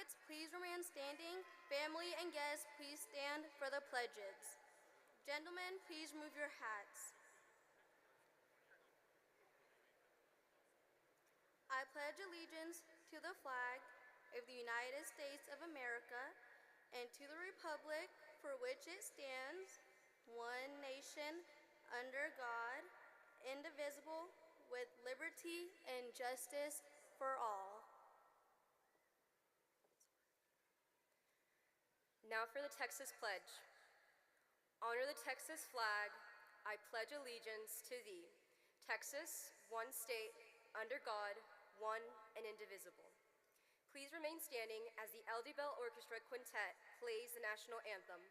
Graduates, please remain standing. Family and guests, please stand for the pledges. Gentlemen, please remove your hats. I pledge allegiance to the flag of the United States of America and to the republic for which it stands, one nation, under God, indivisible, with liberty and justice for all. Now for the Texas Pledge. Honor the Texas flag. I pledge allegiance to thee. Texas, one state, under God, one and indivisible. Please remain standing as the LD Bell Orchestra Quintet plays the national anthem.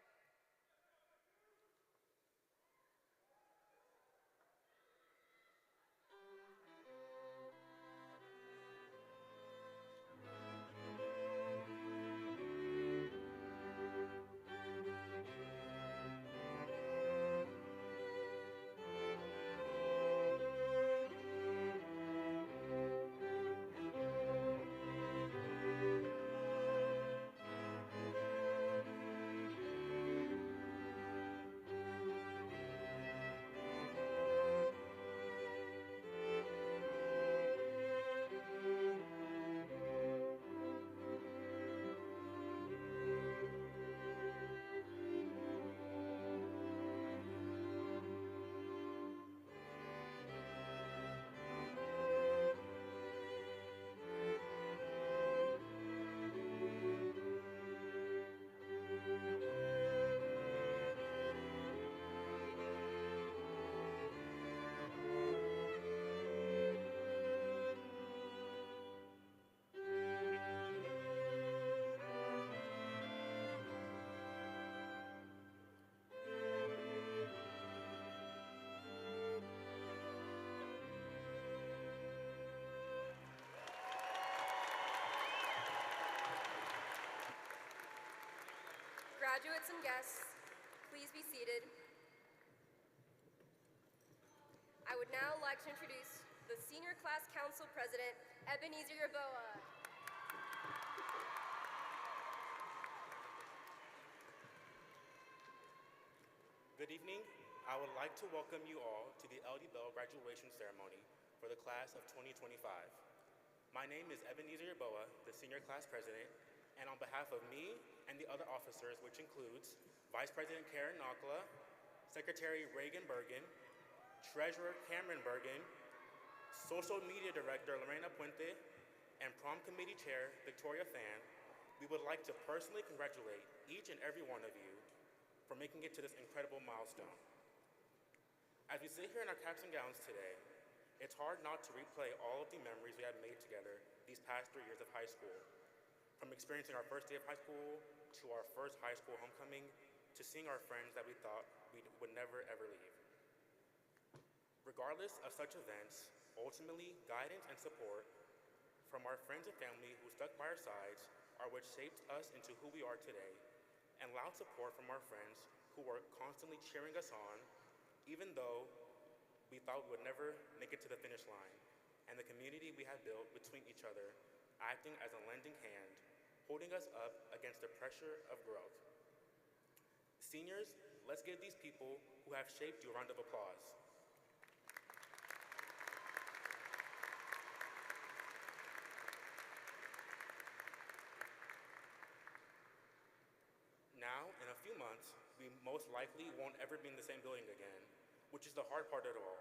Graduates and guests, please be seated. I would now like to introduce the Senior Class Council President, Ebenezer Yerboa. Good evening. I would like to welcome you all to the LD Bell graduation ceremony for the class of 2025. My name is Ebenezer Yerboa, the Senior Class President, and on behalf of me and the other officers, which includes Vice President Karen Nakla, Secretary Reagan Bergen, Treasurer Cameron Bergen, Social Media Director Lorena Puente, and Prom Committee Chair Victoria Fan, we would like to personally congratulate each and every one of you for making it to this incredible milestone. As we sit here in our caps and gowns today, it's hard not to replay all of the memories we have made together these past 3 years of high school. From experiencing our first day of high school, to our first high school homecoming, to seeing our friends that we thought we would never ever leave. Regardless of such events, ultimately, guidance and support from our friends and family who stuck by our sides are what shaped us into who we are today, and loud support from our friends who were constantly cheering us on, even though we thought we would never make it to the finish line, and the community we have built between each other, acting as a lending hand, holding us up against the pressure of growth. Seniors, let's give these people who have shaped you a round of applause. Now, in a few months, we most likely won't ever be in the same building again, which is the hard part of it all.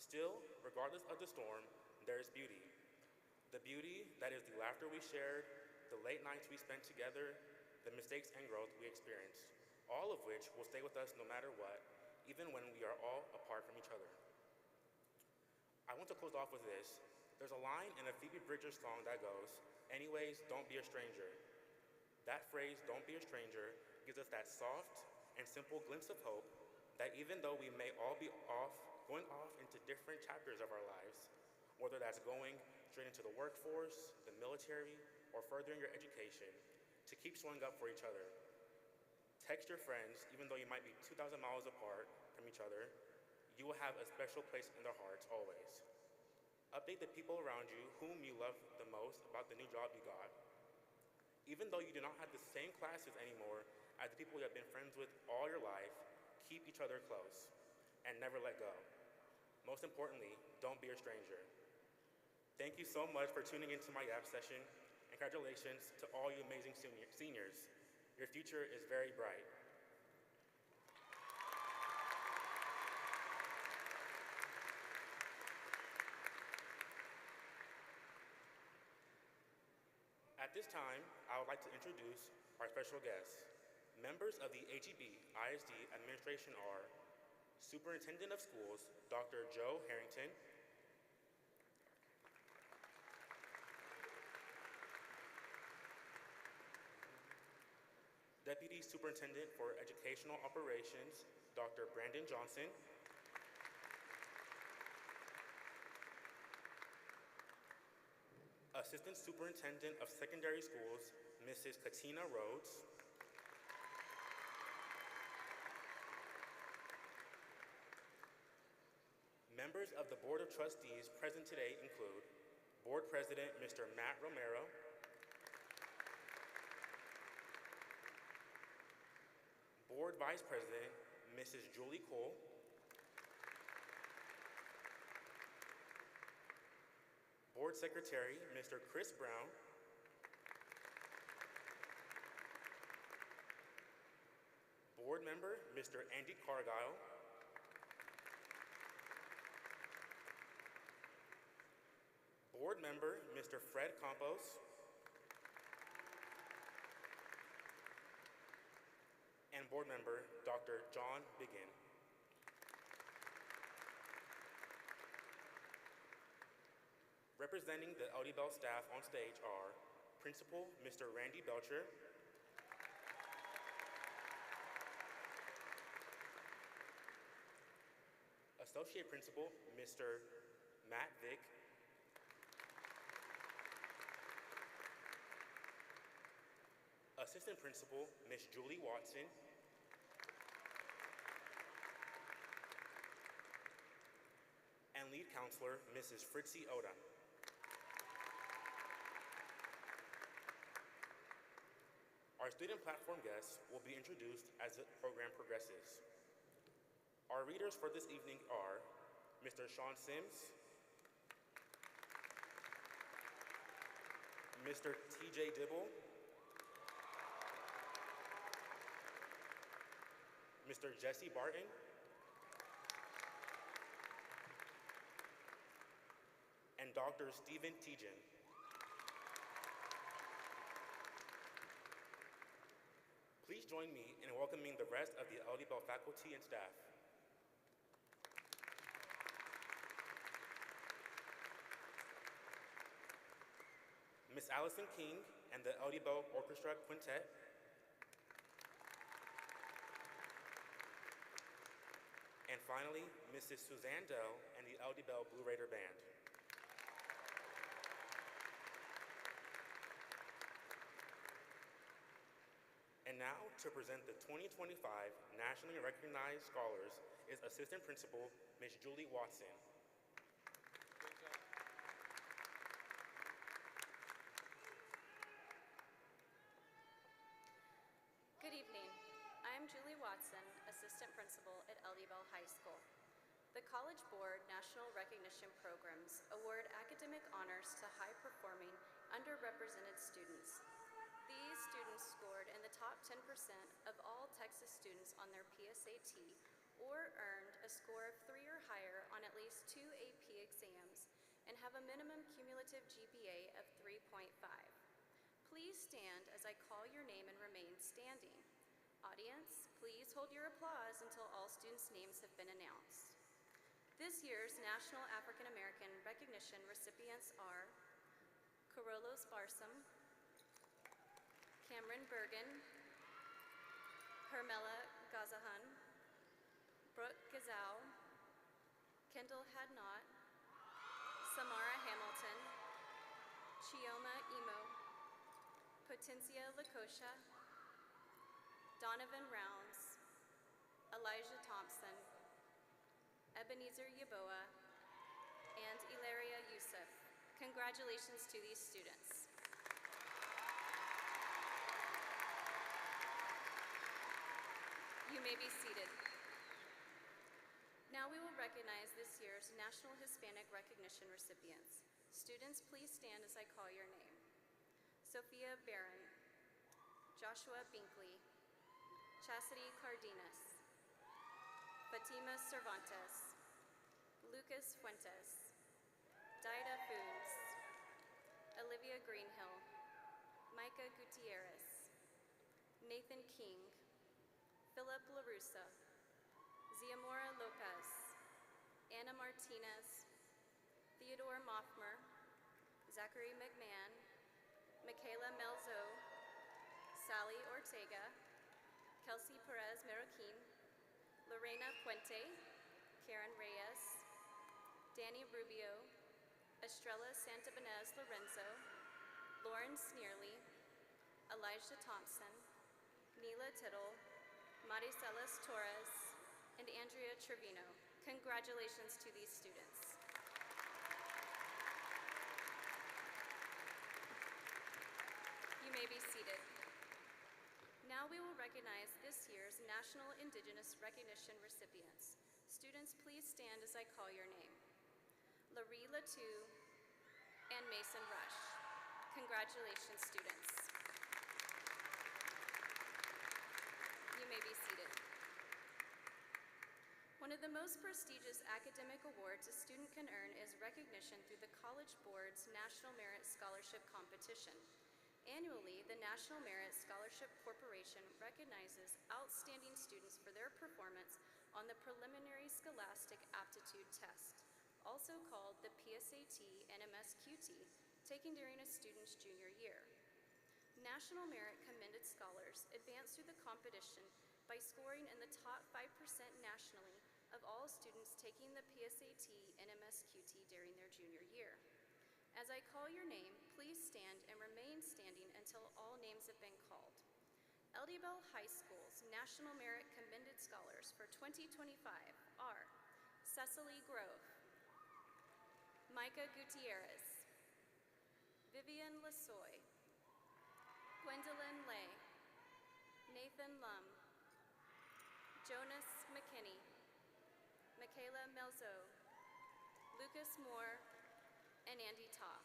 Still, regardless of the storm, there is beauty. The beauty that is the laughter we shared, the late nights we spent together, the mistakes and growth we experienced, all of which will stay with us no matter what, even when we are all apart from each other. I want to close off with this. There's a line in a Phoebe Bridgers song that goes, "Anyways, don't be a stranger." That phrase, "don't be a stranger," gives us that soft and simple glimpse of hope that even though we may all be going off into different chapters of our lives, whether that's going straight into the workforce, the military, or furthering your education, to keep showing up for each other. Text your friends, even though you might be 2,000 miles apart from each other, you will have a special place in their hearts always. Update the people around you whom you love the most about the new job you got. Even though you do not have the same classes anymore as the people you have been friends with all your life, keep each other close and never let go. Most importantly, don't be a stranger. Thank you so much for tuning into my YAP session, and congratulations to all you amazing seniors. Your future is very bright. At this time, I would like to introduce our special guests. Members of the HEB ISD administration are Superintendent of Schools, Dr. Joe Harrington, Deputy Superintendent for Educational Operations, Dr. Brandon Johnson, Assistant Superintendent of Secondary Schools, Mrs. Katina Rhodes, members of the Board of Trustees present today include Board President, Mr. Matt Romero, Board Vice President, Mrs. Julie Cole, Board Secretary, Mr. Chris Brown, Board Member, Mr. Andy Cargile, Board Member, Mr. Fred Campos, and Board Member, Dr. John Biggin. Representing the LD Bell staff on stage are Principal, Mr. Randy Belcher, Associate Principal, Mr. Matt Vick, Assistant Principal, Ms. Julie Watson, and Lead Counselor, Mrs. Fritzy Oda. Our student platform guests will be introduced as the program progresses. Our readers for this evening are Mr. Sean Sims, Mr. TJ Dibble, Mr. Jesse Barton, and Dr. Stephen Tejan. Please join me in welcoming the rest of the LD Bell faculty and staff. Miss Allison King and the LD Bell Orchestra Quintet, and finally, Mrs. Suzanne Dell and the LD Bell Blue Raider Band. And now, to present the 2025 Nationally Recognized Scholars is Assistant Principal, Ms. Julie Watson. Good evening. I'm Julie Watson, Assistant Principal at LD Bell High School. The College Board National Recognition Programs award academic honors to high-performing, underrepresented students. These students scored in the top 10% of all Texas students on their PSAT or earned a score of 3 or higher on at least 2 AP exams and have a minimum cumulative GPA of 3.5. Please stand as I call your name and remain standing. Audience, please hold your applause until all students' names have been announced. This year's National African American Recognition recipients are Carolus Barsom, Cameron Bergen, Hermela Gazahan, Brooke Gazal, Kendall Hadnot, Samara Hamilton, Chioma Emo, Potencia Lakosha, Donovan Rounds, Elijah Thompson, Ebenezer Yaboa, and Ilaria Youssef. Congratulations to these students. You may be seated. Now we will recognize this year's National Hispanic Recognition recipients. Students, please stand as I call your name. Sophia Barron, Joshua Binkley, Chastity Cardenas, Fatima Cervantes, Lucas Fuentes, Daida Funes, Olivia Greenhill, Micah Gutierrez, Nathan King, Philip LaRussa, Ziamora Lopez, Anna Martinez, Theodore Moffmer, Zachary McMahon, Michaela Melzo, Sally Ortega, Kelsey Perez Meroquin, Lorena Puente, Karen Reyes, Danny Rubio, Estrella Santabanez Lorenzo, Lauren Sneerly, Elijah Thompson, Neela Tittle, Maricelas Torres, and Andrea Trevino. Congratulations to these students. You may be seated. Now we will recognize this year's National Indigenous Recognition recipients. Students, please stand as I call your name. Laree Latou and Mason Rush. Congratulations, students. You may be seated. One of the most prestigious academic awards a student can earn is recognition through the College Board's National Merit Scholarship Competition. Annually, the National Merit Scholarship Corporation recognizes outstanding students for their performance on the Preliminary Scholastic Aptitude Test, also called the PSAT and MSQT, taken during a student's junior year. National Merit Commended Scholars advance through the competition by scoring in the top 5% nationally of all students taking the PSAT and MSQT during their junior year. As I call your name, please stand and remain standing until all names have been called. LD Bell High School's National Merit Commended Scholars for 2025 are Cecily Grove, Micah Gutierrez, Vivian Lasoy, Gwendolyn Lay, Nathan Lum, Jonas McKinney, Michaela Melzo, Lucas Moore, and Andy Ta.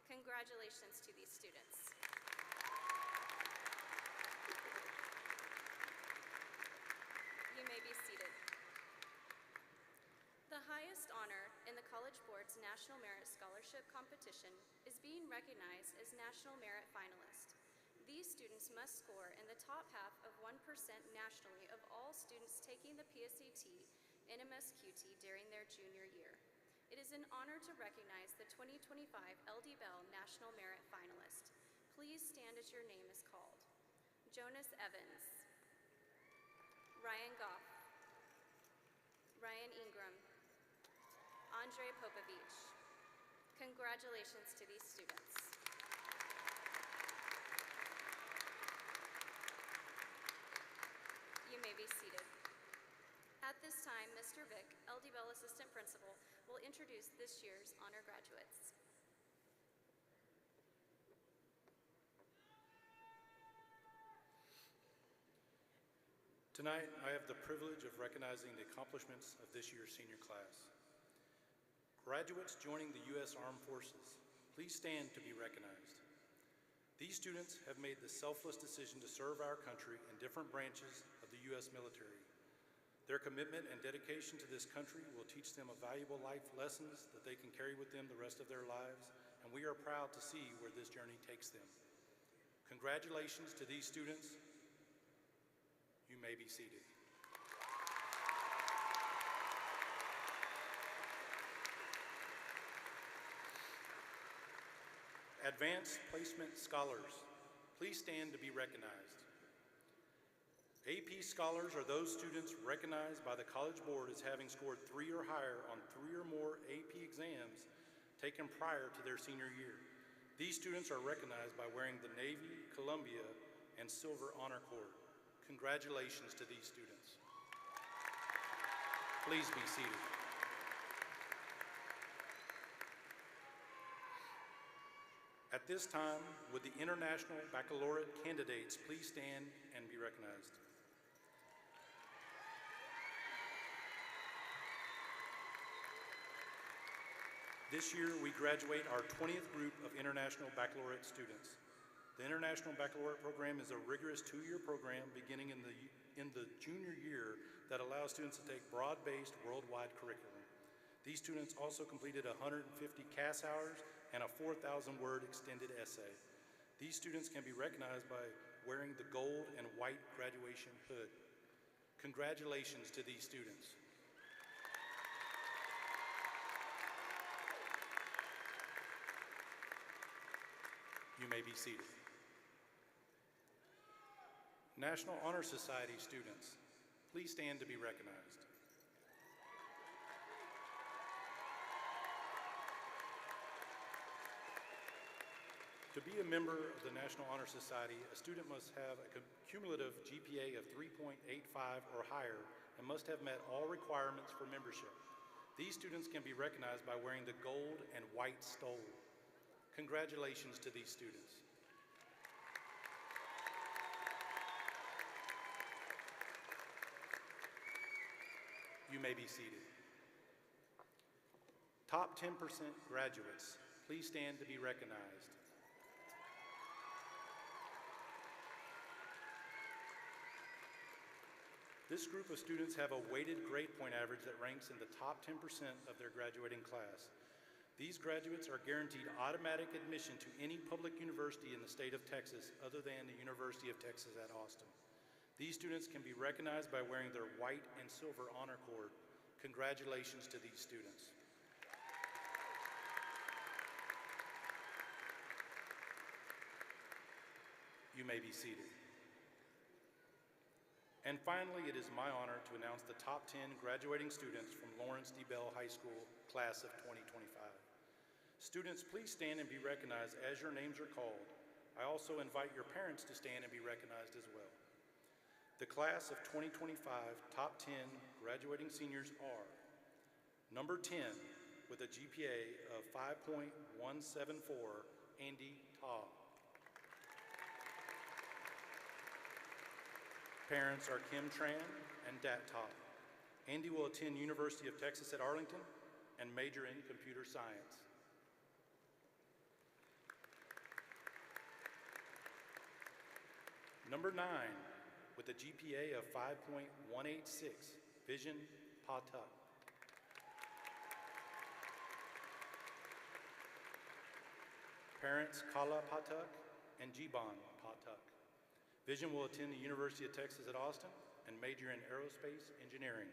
Congratulations to these students. You may be seated. The highest honor in the College Board's National Merit Scholarship Competition is being recognized as National Merit Finalist. These students must score in the top half of 1% nationally of all students taking the PSAT and MSQT during their junior year. It is an honor to recognize the 2025 LD Bell National Merit Finalist. Please stand as your name is called. Jonas Evans, Ryan Goff, Ryan Ingram, Andre Popovich. Congratulations to these students. You may be seated. At this time, Mr. Vick, LD Bell Assistant Principal, will introduce this year's honor graduates. Tonight, I have the privilege of recognizing the accomplishments of this year's senior class. Graduates joining the U.S. Armed Forces, please stand to be recognized. These students have made the selfless decision to serve our country in different branches of the U.S. military. Their commitment and dedication to this country will teach them valuable life lessons that they can carry with them the rest of their lives, and we are proud to see where this journey takes them. Congratulations to these students. You may be seated. Advanced Placement Scholars, please stand to be recognized. AP Scholars are those students recognized by the College Board as having scored 3 or higher on 3 or more AP exams taken prior to their senior year. These students are recognized by wearing the Navy, Columbia, and Silver Honor Cord. Congratulations to these students. Please be seated. At this time, would the International Baccalaureate candidates please stand and be recognized? This year, we graduate our 20th group of International Baccalaureate students. The International Baccalaureate program is a rigorous 2-year program beginning in the junior year that allows students to take broad-based worldwide curriculum. These students also completed 150 CAS hours and a 4,000-word extended essay. These students can be recognized by wearing the gold and white graduation hood. Congratulations to these students. You may be seated. National Honor Society students, please stand to be recognized. To be a member of the National Honor Society, a student must have a cumulative GPA of 3.85 or higher and must have met all requirements for membership. These students can be recognized by wearing the gold and white stole. Congratulations to these students. You may be seated. Top 10% graduates, please stand to be recognized. This group of students have a weighted grade point average that ranks in the top 10% of their graduating class. These graduates are guaranteed automatic admission to any public university in the state of Texas other than the University of Texas at Austin. These students can be recognized by wearing their white and silver honor cord. Congratulations to these students. You may be seated. And finally, it is my honor to announce the top 10 graduating students from Lawrence D. Bell High School, class of 2025. Students, please stand and be recognized as your names are called. I also invite your parents to stand and be recognized as well. The class of 2025 top 10 graduating seniors are number 10 with a GPA of 5.174, Andy Taub. Parents are Kim Tran and Dat Taub. Andy will attend University of Texas at Arlington and major in computer science. Number 9 with a GPA of 5.186, Vision Patuk. Parents Kala Patuk and Jiban Patuk. Vision will attend the University of Texas at Austin and major in aerospace engineering.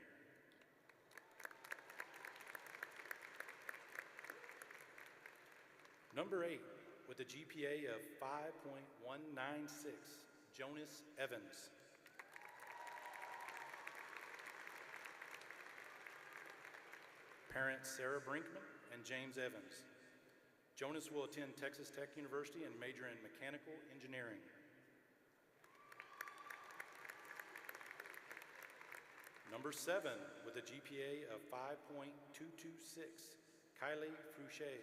Number 8 with a GPA of 5.196, Jonas Evans. Parents Sarah Brinkman and James Evans. Jonas will attend Texas Tech University and major in mechanical engineering. Number 7 with a GPA of 5.226, Kylie Fouché.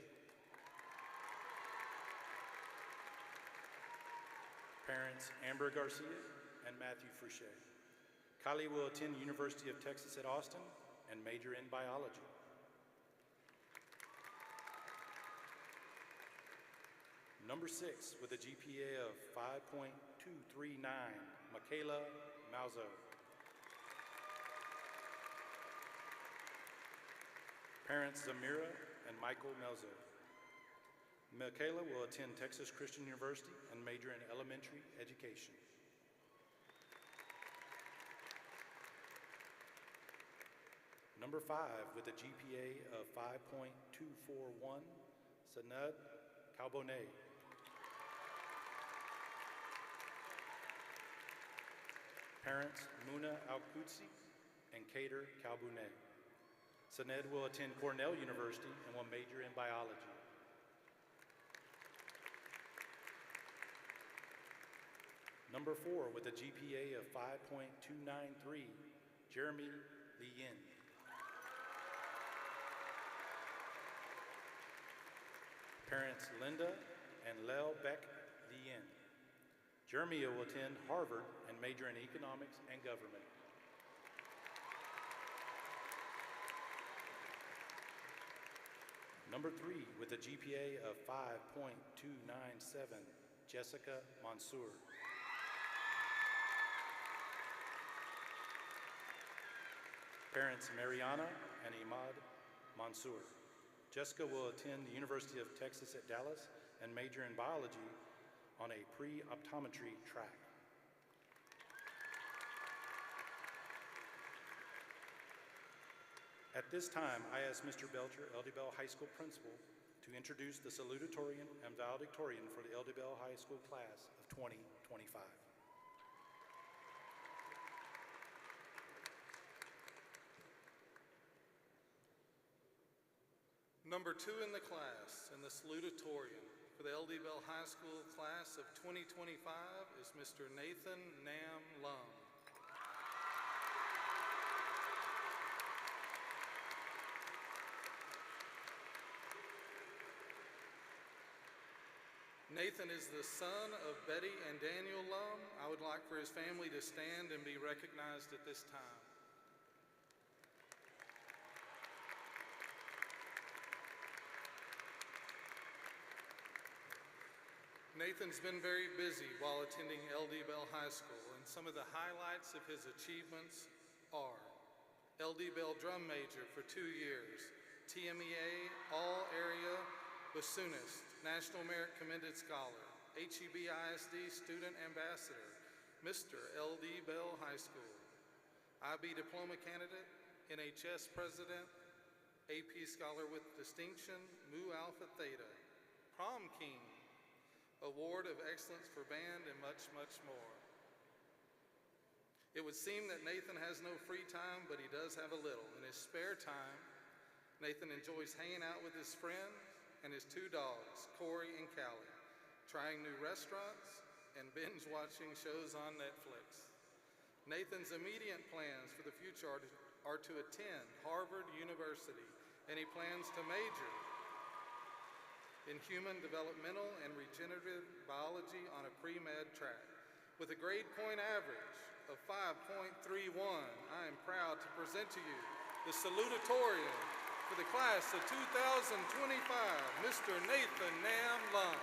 Parents Amber Garcia and Matthew Fouché. Kylie will attend the University of Texas at Austin and major in biology. Number 6 with a GPA of 5.239, Michaela Mauzo. Parents Zamira and Michael Melzo. Michaela will attend Texas Christian University and major in elementary education. Number 5 with a GPA of 5.241, Sanad Calbonet. Parents Muna Al-Qudsi and Kader Calbonet. Saned will attend Cornell University and will major in biology. Number 4 with a GPA of 5.293, Jeremy Lien. Parents Linda and Lel Beck Lien. Jeremy will attend Harvard and major in economics and government. Number 3, with a GPA of 5.297, Jessica Mansour. Parents Mariana and Imad Mansour. Jessica will attend the University of Texas at Dallas and major in biology on a pre-optometry track. At this time, I ask Mr. Belcher, LD Bell High School Principal, to introduce the Salutatorian and Valedictorian for the LD Bell High School class of 2025. Number 2 in the class and the Salutatorian for the LD Bell High School class of 2025 is Mr. Nathan Nam Lum. Nathan is the son of Betty and Daniel Lum. I would like for his family to stand and be recognized at this time. Nathan's been very busy while attending LD Bell High School, and some of the highlights of his achievements are LD Bell drum major for 2 years, TMEA All-Area Bassoonist, National Merit Commended Scholar, HEB ISD Student Ambassador, Mr. LD Bell High School, IB Diploma Candidate, NHS President, AP Scholar with Distinction, Mu Alpha Theta, Prom King, Award of Excellence for Band, and much, much more. It would seem that Nathan has no free time, but he does have a little. In his spare time, Nathan enjoys hanging out with his friends and his 2 dogs, Corey and Callie, trying new restaurants and binge watching shows on Netflix. Nathan's immediate plans for the future are to attend Harvard University, and he plans to major in human developmental and regenerative biology on a pre-med track. With a grade point average of 5.31, I am proud to present to you the Salutatorian for the class of 2025, Mr. Nathan Nam Lum.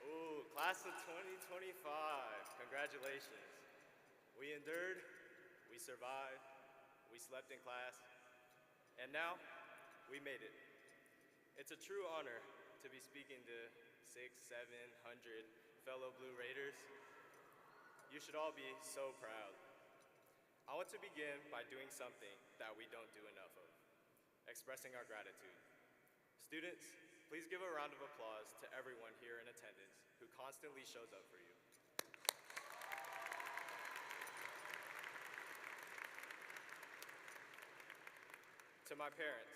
Ooh, class of 2025, congratulations. We endured, we survived, we slept in class, and now we made it. It's a true honor to be speaking to 600-700 fellow Blue Raiders. You should all be so proud. I want to begin by doing something that we don't do enough of, expressing our gratitude. Students, please give a round of applause to everyone here in attendance who constantly shows up for you. To my parents,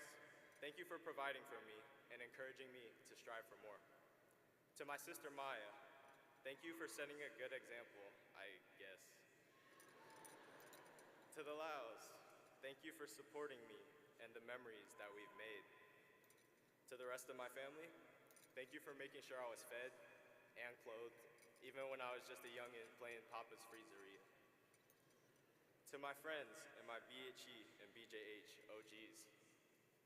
thank you for providing for me and encouraging me to strive for more. To my sister Maya, thank you for setting a good example, I guess. To the Laos, thank you for supporting me and the memories that we've made. To the rest of my family, thank you for making sure I was fed and clothed, even when I was just a youngin' playing Papa's Freezery. To my friends and my BHE and BJH OGs,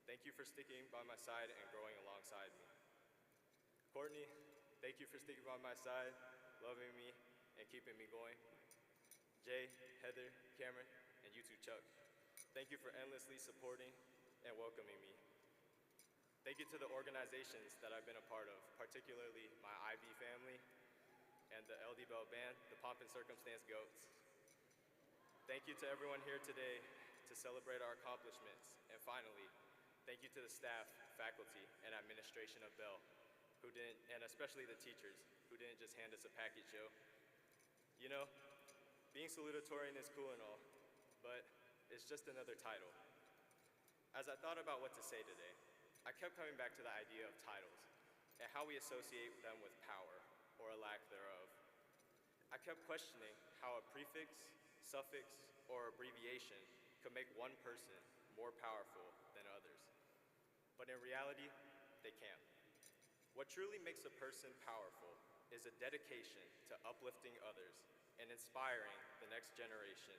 thank you for sticking by my side and growing alongside me. Courtney, thank you for sticking by my side, loving me, and keeping me going. Jay, Heather, Cameron, and you too, Chuck, thank you for endlessly supporting and welcoming me. Thank you to the organizations that I've been a part of, particularly my IB family and the LD Bell Band, the Pomp and Circumstance Goats. Thank you to everyone here today to celebrate our accomplishments. And finally, thank you to the staff, faculty, and administration of Bell, and especially the teachers, who didn't just hand us a package, yo. You know, being salutatorian is cool and all, but it's just another title. As I thought about what to say today, I kept coming back to the idea of titles and how we associate them with power, or a lack thereof. I kept questioning how a prefix, suffix, or abbreviation could make one person more powerful than others. But in reality, they can't. What truly makes a person powerful is a dedication to uplifting others and inspiring the next generation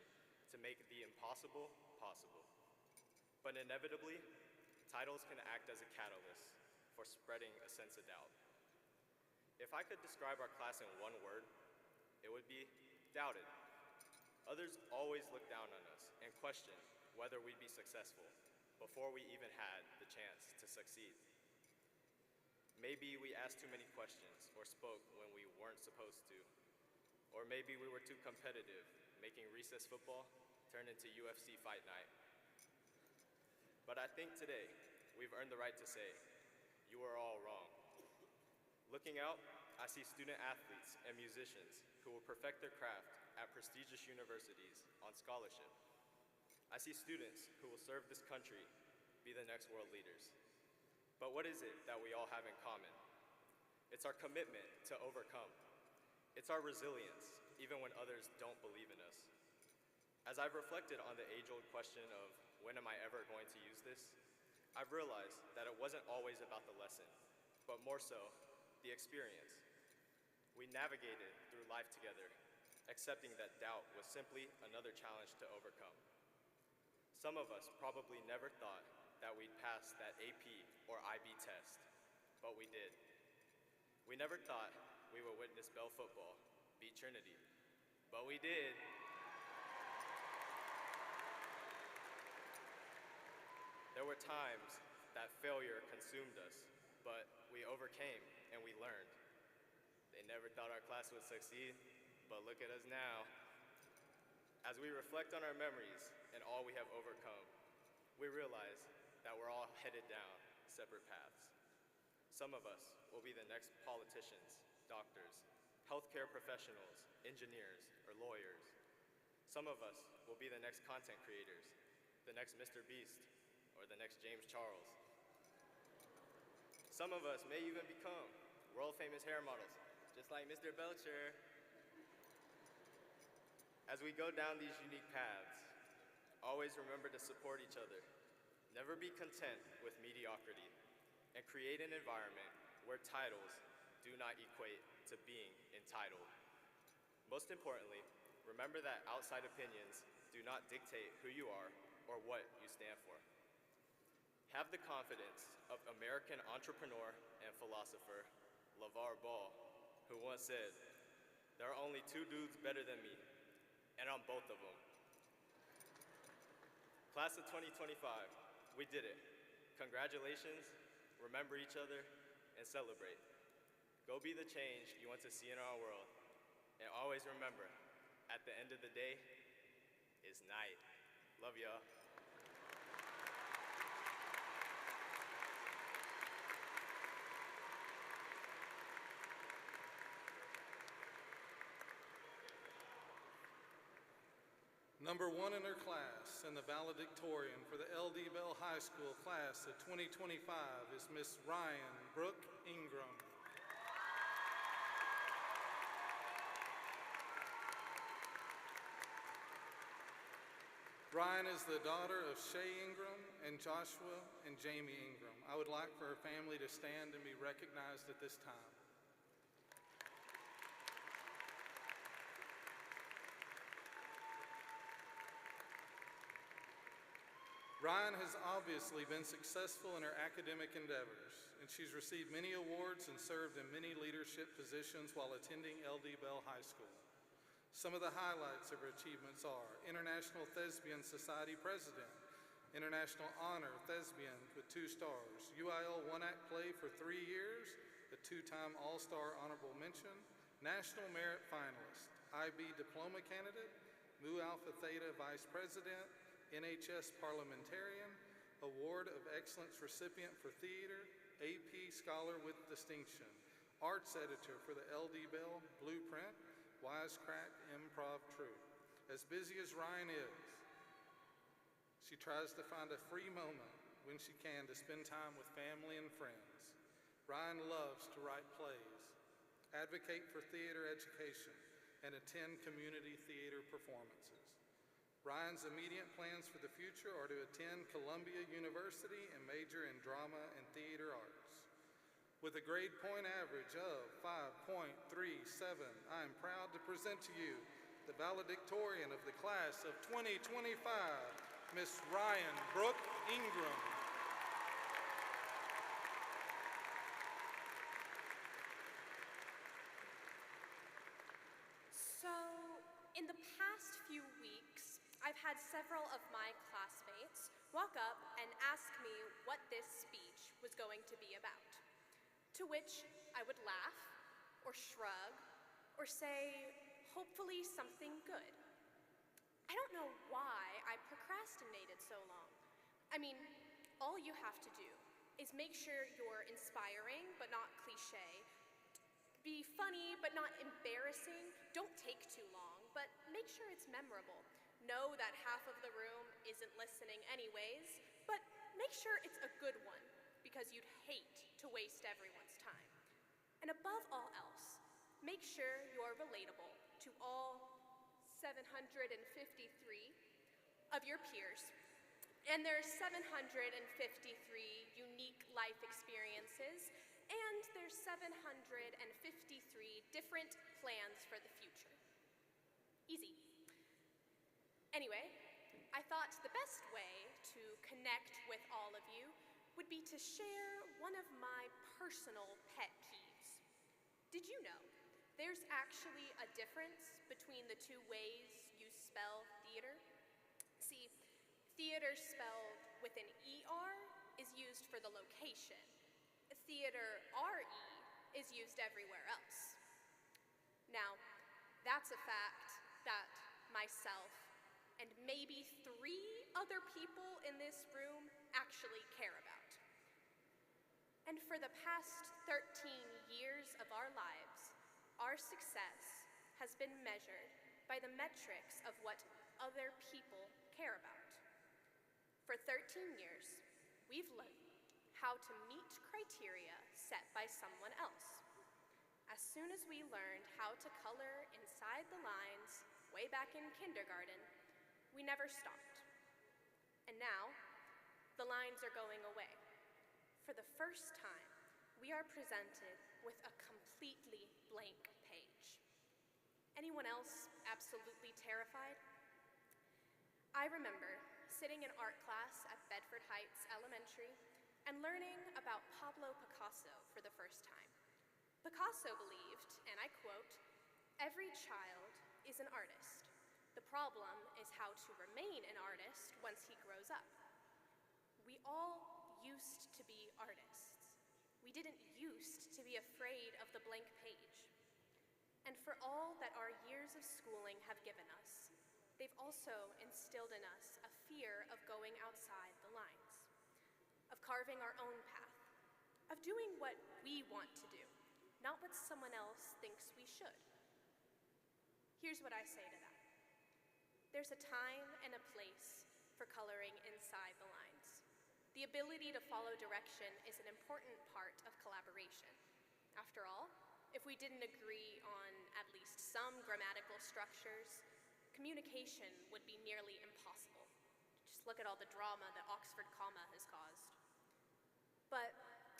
to make the impossible possible. But inevitably, titles can act as a catalyst for spreading a sense of doubt. If I could describe our class in one word, it would be doubted. Others always looked down on us and questioned whether we'd be successful before we even had the chance to succeed. Maybe we asked too many questions or spoke when we weren't supposed to. Or maybe we were too competitive, making recess football turn into UFC fight night. But I think today, we've earned the right to say, you are all wrong. Looking out, I see student athletes and musicians who will perfect their craft at prestigious universities on scholarship. I see students who will serve this country, be the next world leaders. But what is it that we all have in common? It's our commitment to overcome. It's our resilience, even when others don't believe in us. As I've reflected on the age-old question of when am I ever going to use this, I've realized that it wasn't always about the lesson, but more so, the experience. We navigated through life together, accepting that doubt was simply another challenge to overcome. Some of us probably never thought that we'd pass that AP or IB test, but we did. We never thought we would witness Bell football beat Trinity, but we did. There were times that failure consumed us, but we overcame and we learned. They never thought our class would succeed, but look at us now. As we reflect on our memories and all we have overcome, we realize that we're all headed down separate paths. Some of us will be the next politicians, doctors, healthcare professionals, engineers, or lawyers. Some of us will be the next content creators, the next Mr. Beast, or the next James Charles. Some of us may even become world-famous hair models, just like Mr. Belcher. As we go down these unique paths, always remember to support each other. Never be content with mediocrity, and create an environment where titles do not equate to being entitled. Most importantly, remember that outside opinions do not dictate who you are or what you stand for. Have the confidence of American entrepreneur and philosopher LeVar Ball, who once said, "There are only two dudes better than me, and I'm both of them." Class of 2025, we did it. Congratulations, remember each other, and celebrate. Go be the change you want to see in our world. And always remember, at the end of the day, it's night. Love y'all. Number one in her class and the valedictorian for the L.D. Bell High School class of 2025 is Miss Ryan Brooke Ingram. Ryan is the daughter of Shay Ingram and Joshua and Jamie Ingram. I would like for her family to stand and be recognized at this time. Ryan has obviously been successful in her academic endeavors, and she's received many awards and served in many leadership positions while attending L.D. Bell High School. Some of the highlights of her achievements are International Thespian Society President, International Honor Thespian with 2 stars, UIL one-act play for 3 years, a 2-time All-Star Honorable Mention, National Merit Finalist, IB Diploma Candidate, Mu Alpha Theta Vice President, NHS Parliamentarian, Award of Excellence recipient for Theater, AP Scholar with Distinction, Arts Editor for the L.D. Bell, Blueprint, Wisecrack Improv Troupe. As busy as Ryan is, she tries to find a free moment when she can to spend time with family and friends. Ryan loves to write plays, advocate for theater education, and attend community theater performances. Ryan's immediate plans for the future are to attend Columbia University and major in drama and theater arts. With a grade point average of 5.37, I am proud to present to you the valedictorian of the class of 2025, Miss Ryan Brooke Ingram. So, in the past few weeks, I've had several of my classmates walk up and ask me what this speech was going to be about. To which I would laugh, or shrug, or say, hopefully something good. I don't know why I procrastinated so long. I mean, all you have to do is make sure you're inspiring but not cliche, be funny but not embarrassing, don't take too long, but make sure it's memorable. Know that half of the room isn't listening anyways, but make sure it's a good one, because you'd hate to waste everyone's time. And above all else, make sure you're relatable to all 753 of your peers. And there's 753 unique life experiences, and there's 753 different plans for the future. Easy. Anyway, I thought the best way to connect with all of you would be to share one of my personal pet peeves. Did you know there's actually a difference between the two ways you spell theater? See, theater spelled with an ER is used for the location. Theater RE is used everywhere else. Now, that's a fact that myself and maybe 3 other people in this room actually care about. And for the past 13 years of our lives, our success has been measured by the metrics of what other people care about. For 13 years, we've learned how to meet criteria set by someone else. As soon as we learned how to color inside the lines way back in kindergarten, we never stopped. And now, the lines are going away. For the first time, we are presented with a completely blank page. Anyone else absolutely terrified? I remember sitting in art class at Bedford Heights Elementary and learning about Pablo Picasso for the first time. Picasso believed, and I quote, "Every child is an artist. The problem is how to remain an artist once he grows up." We all used to be artists. We didn't used to be afraid of the blank page. And for all that our years of schooling have given us, they've also instilled in us a fear of going outside the lines, of carving our own path, of doing what we want to do, not what someone else thinks we should. Here's what I say to that. There's a time and a place for coloring inside the lines. The ability to follow direction is an important part of collaboration. After all, if we didn't agree on at least some grammatical structures, communication would be nearly impossible. Just look at all the drama that Oxford comma has caused. But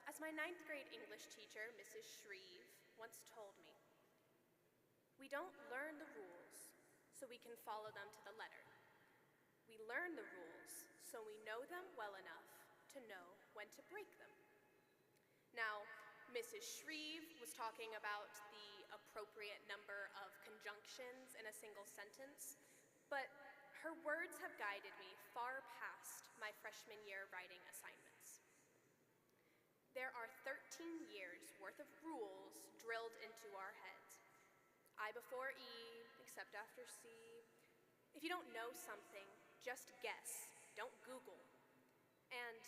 as my 9th grade English teacher, Mrs. Shreve, once told me, we don't learn the rules so we can follow them to the letter. We learn the rules so we know them well enough to know when to break them. Now, Mrs. Shreve was talking about the appropriate number of conjunctions in a single sentence, but her words have guided me far past my freshman year writing assignments. There are 13 years worth of rules drilled into our heads. I before E, except after C. If you don't know something, just guess, don't Google. And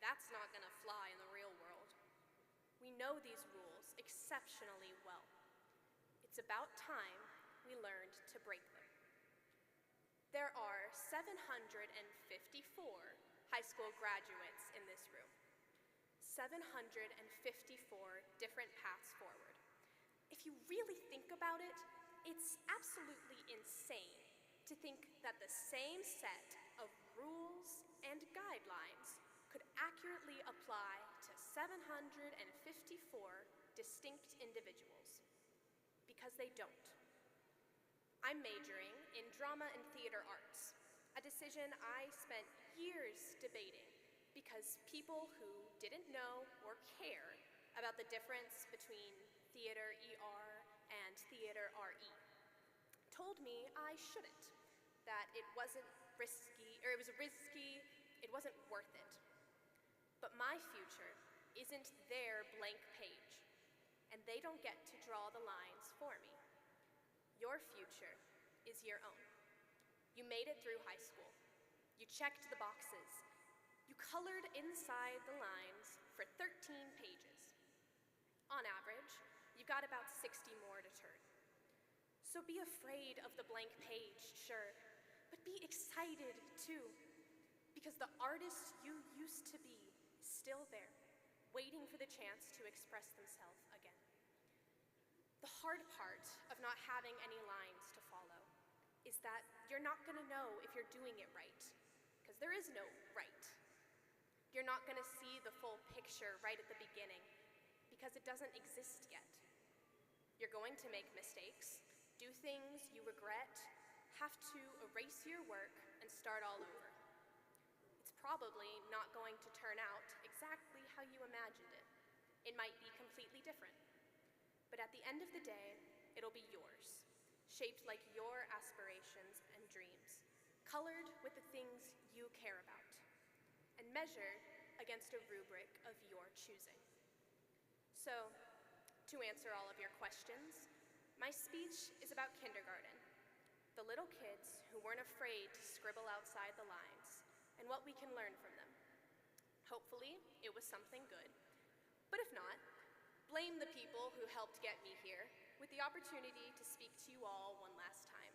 that's not gonna fly in the real world. We know these rules exceptionally well. It's about time we learned to break them. There are 754 high school graduates in this room. 754 different paths forward. If you really think about it, it's absolutely insane to think that the same set of rules and guidelines could accurately apply to 754 distinct individuals. Because they don't. I'm majoring in drama and theater arts, a decision I spent years debating because people who didn't know or care about the difference between theater ER and theater RE told me I shouldn't, that it wasn't risky, or it was risky, it wasn't worth it. But my future isn't their blank page, and they don't get to draw the lines for me. Your future is your own. You made it through high school. You checked the boxes. You colored inside the lines for 13 pages. On average, you've got about 60 more to turn. So be afraid of the blank page, sure, but be excited too, because the artist you used to be is still there, waiting for the chance to express themselves again. The hard part of not having any lines to follow is that you're not going to know if you're doing it right, because there is no right. You're not going to see the full picture right at the beginning, because it doesn't exist yet. You're going to make mistakes, do things you regret, have to erase your work and start all over. It's probably not going to turn out exactly how you imagined it. It might be completely different. But at the end of the day, it'll be yours, shaped like your aspirations and dreams, colored with the things you care about, and measured against a rubric of your choosing. So, to answer all of your questions, my speech is about kindergarten, the little kids who weren't afraid to scribble outside the lines, and what we can learn from them. Hopefully, it was something good. But if not, blame the people who helped get me here with the opportunity to speak to you all one last time.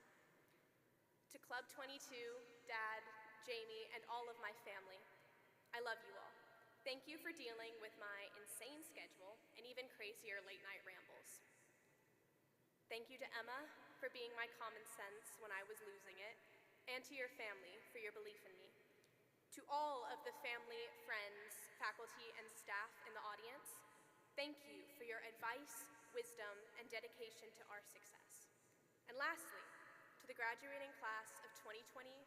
To Club 22, Dad, Jamie, and all of my family, I love you all. Thank you for dealing with my insane schedule and even crazier late-night rambles. Thank you to Emma for being my common sense when I was losing it, and to your family for your belief in me. To all of the family, friends, faculty, and staff in the audience, thank you for your advice, wisdom, and dedication to our success. And lastly, to the graduating class of 2025,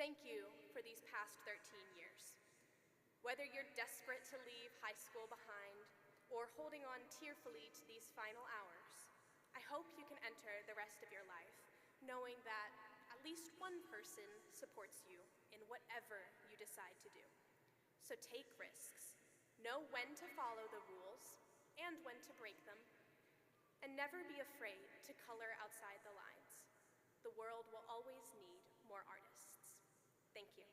thank you for these past 13 years. Whether you're desperate to leave high school behind or holding on tearfully to these final hours, I hope you can enter the rest of your life knowing that at least one person supports you in whatever you decide to do. So take risks, know when to follow the rules and when to break them, and never be afraid to color outside the lines. The world will always need more artists. Thank you.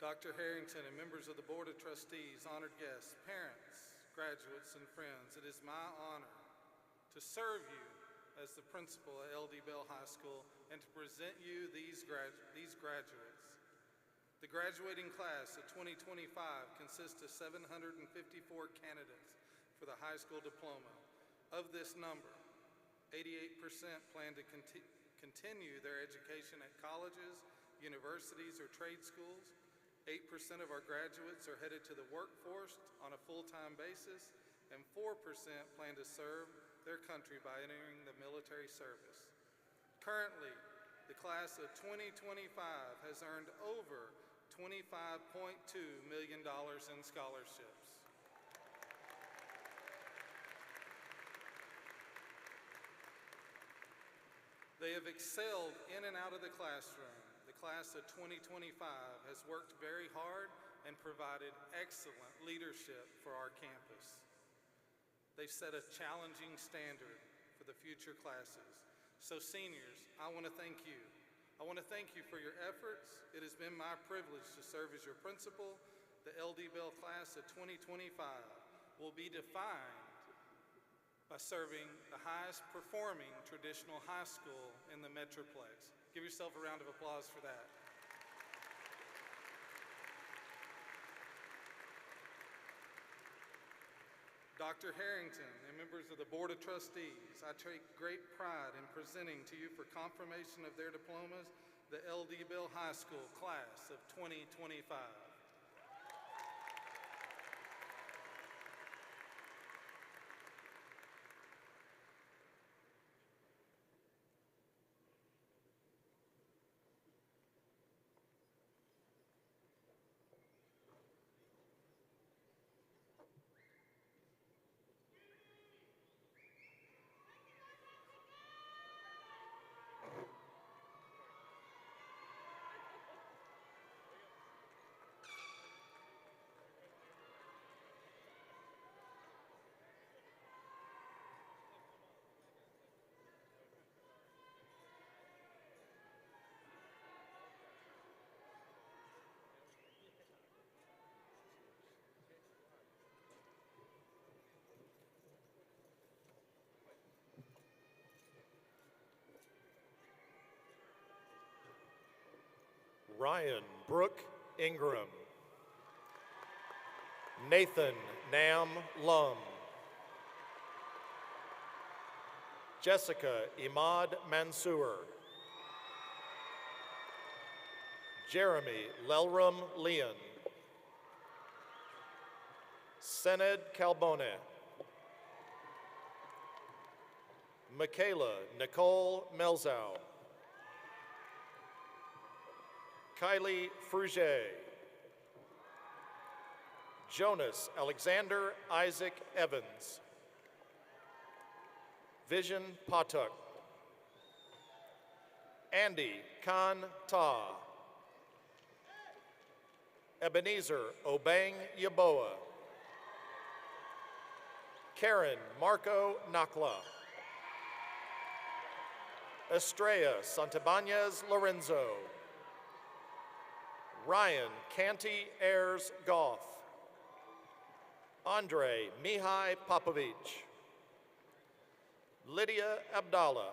Dr. Harrington and members of the Board of Trustees, honored guests, parents, graduates, and friends, it is my honor to serve you as the principal at L.D. Bell High School and to present you these graduates. The graduating class of 2025 consists of 754 candidates for the high school diploma. Of this number, 88% plan to continue their education at colleges, universities, or trade schools. 8% of our graduates are headed to the workforce on a full-time basis, and 4% plan to serve their country by entering the military service. Currently, the class of 2025 has earned over $25.2 million in scholarships. They have excelled in and out of the classroom. The class of 2025 has worked very hard and provided excellent leadership for our campus. They've set a challenging standard for the future classes. So seniors, I want to thank you. I want to thank you for your efforts. It has been my privilege to serve as your principal. The L.D. Bell class of 2025 will be defined by serving the highest performing traditional high school in the Metroplex. Give yourself a round of applause for that. Dr. Harrington and members of the Board of Trustees, I take great pride in presenting to you for confirmation of their diplomas the LDville High School class of 2025. Ryan Brooke Ingram. Nathan Nam Lum. Jessica Imad Mansour. Jeremy Lelram Leon. Sened Calbone. Michaela Nicole Melzow. Kylie Fruget. Jonas Alexander Isaac Evans. Vision Patuk. Andy Khan Ta. Ebenezer Obang Yaboa. Karen Marco Nakla. Estrella Santabanez Lorenzo. Ryan Canty Ayers Goff. Andre Mihai Popovich. Lydia Abdallah.